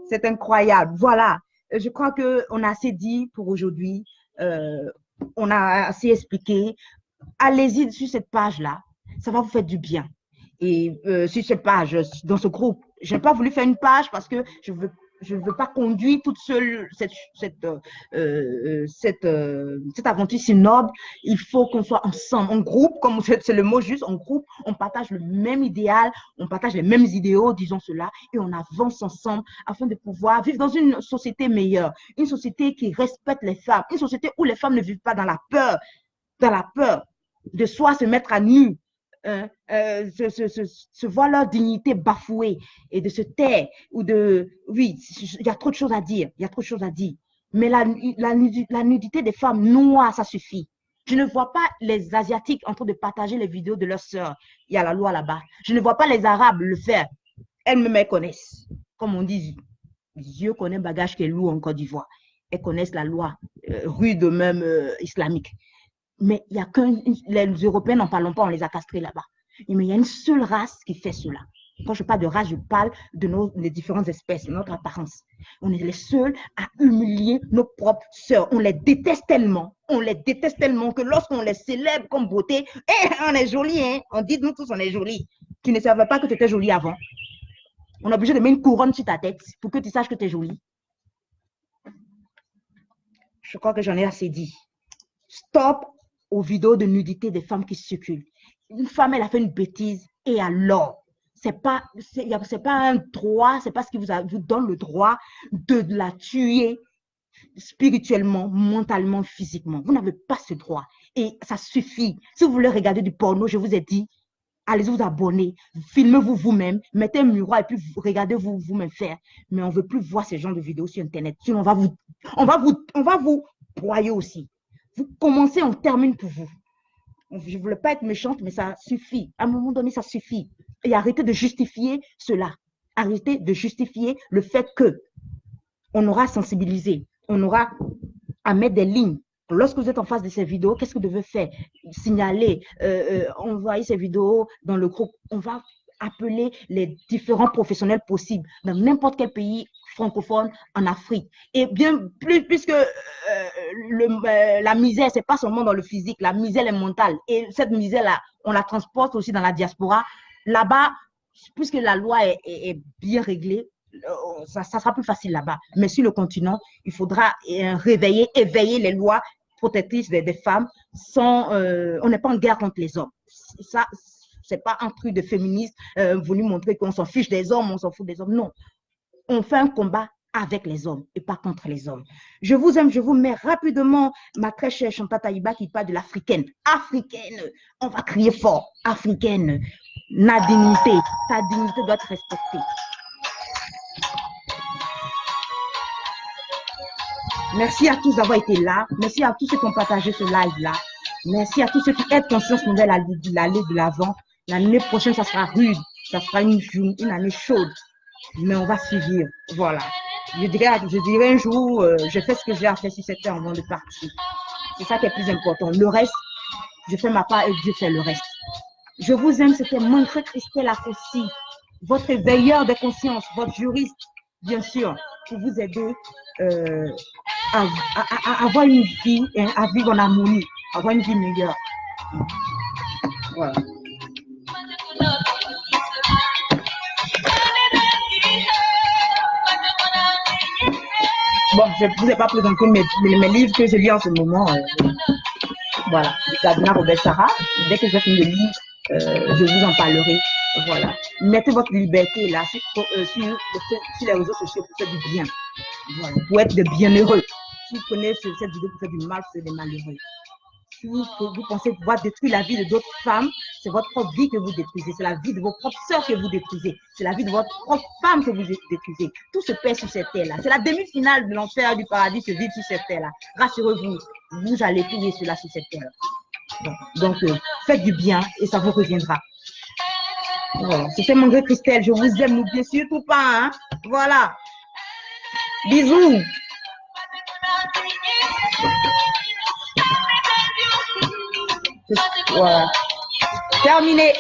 C'est incroyable. Voilà, je crois qu'on a assez dit pour aujourd'hui. On a assez expliqué. Allez-y sur cette page-là. Ça va vous faire du bien. Et sur cette page, dans ce groupe, je n'ai pas voulu faire une page parce que je veux je ne veux pas conduire toute seule cette aventure si noble. Il faut qu'on soit ensemble, en groupe, comme c'est le mot juste, en groupe, on partage le même idéal, on partage les mêmes idéaux, disons cela, et on avance ensemble afin de pouvoir vivre dans une société meilleure, une société qui respecte les femmes, une société où les femmes ne vivent pas dans la peur de soi se mettre à nu, se voir leur dignité bafouée et de se taire ou de... Oui, il y a trop de choses à dire, il y a trop de choses à dire. Mais la nudité des femmes noires, ça suffit. Je ne vois pas les Asiatiques en train de partager les vidéos de leurs sœurs. Il y a la loi là-bas. Je ne vois pas les Arabes le faire. Elles-mêmes, elles connaissent. Comme on dit, Dieu connaît bagage qui est lourd en Côte d'Ivoire. Elles connaissent la loi rude même islamique. Mais il y a qu'un, les Européens n'en parlons pas, on les a castrés là-bas. Mais il y a une seule race qui fait cela. Quand je parle de race, je parle de les différentes espèces, notre apparence. On est les seuls à humilier nos propres sœurs. On les déteste tellement que lorsqu'on les célèbre comme beauté, on est jolis, hein? On dit nous tous on est jolis. Tu ne savais pas que tu étais jolie avant. On est obligé de mettre une couronne sur ta tête pour que tu saches que tu es jolie. Je crois que j'en ai assez dit. Stop aux vidéos de nudité des femmes qui circulent. Une femme, elle a fait une bêtise et alors, c'est pas un droit, c'est pas ce qui vous donne le droit de la tuer spirituellement, mentalement, physiquement. Vous n'avez pas ce droit et ça suffit. Si vous voulez regarder du porno, je vous ai dit, allez vous abonner, filmez-vous vous-même, mettez un miroir et puis regardez-vous vous-même faire. Mais on ne veut plus voir ce genre de vidéos sur Internet. Sinon, on va vous broyer aussi. Vous commencez, on termine pour vous. Je ne voulais pas être méchante, mais ça suffit. À un moment donné, ça suffit. Et arrêtez de justifier cela. Arrêtez de justifier le fait qu'on aura sensibilisé, on aura à mettre des lignes. Lorsque vous êtes en face de ces vidéos, qu'est-ce que vous devez faire? Signaler, envoyer ces vidéos dans le groupe. On va appeler les différents professionnels possibles dans n'importe quel pays francophone en Afrique. Et bien plus, puisque la misère, c'est pas seulement dans le physique, la misère est mentale. Et cette misère-là, on la transporte aussi dans la diaspora. Là-bas, puisque la loi est bien réglée, ça sera plus facile là-bas. Mais sur le continent, il faudra éveiller les lois protectrices des femmes. On n'est pas en guerre contre les hommes. Ça, c'est pas un truc de féministe voulu montrer qu'on s'en fiche des hommes, on s'en fout des hommes. Non, on fait un combat avec les hommes et pas contre les hommes. Je vous aime, je vous mets rapidement ma très chère Chantal Taïba qui parle de l'africaine. Africaine, on va crier fort. Africaine, ta dignité doit être respectée. Merci à tous d'avoir été là. Merci à tous ceux qui ont partagé ce live-là. Merci à tous ceux qui aident Conscience Nouvelle à aller de l'avant. L'année prochaine, ça sera rude. Ça sera une année chaude. Mais on va suivre. Voilà. Je dirais un jour, je fais ce que j'ai à faire sur cette terre avant de partir. C'est ça qui est plus important. Le reste, je fais ma part et Dieu fait le reste. Je vous aime. C'était Montré Christelle Akossi, votre veilleur de conscience, votre juriste, bien sûr, pour vous aider à avoir une vie, à vivre en harmonie, à avoir une vie meilleure. Voilà. Bon, je ne vous ai pas présenté mes livres que je lis en ce moment. Voilà, du Cardinal Robert Sarah. Dès que je finis de lire, je vous en parlerai. Voilà. Mettez votre liberté là sur les réseaux sociaux pour faire du bien. Voilà. Pour être de bienheureux. Si vous prenez cette vidéo pour faire du mal, c'est des malheureux. Si vous pensez pouvoir détruire la vie de d'autres femmes, c'est votre propre vie que vous détruisez. C'est la vie de vos propres sœurs que vous détruisez. C'est la vie de votre propre femme que vous détruisez. Tout se perd sur cette terre-là. C'est la demi-finale de l'enfer du paradis se vit sur cette terre-là. Rassurez-vous, vous allez payer cela sur cette terre-là. Donc, faites du bien et ça vous reviendra. Voilà. C'était Montré Christelle. Je vous aime, n'oubliez surtout pas. Hein? Voilà. Bisous. Voilà. Terminé.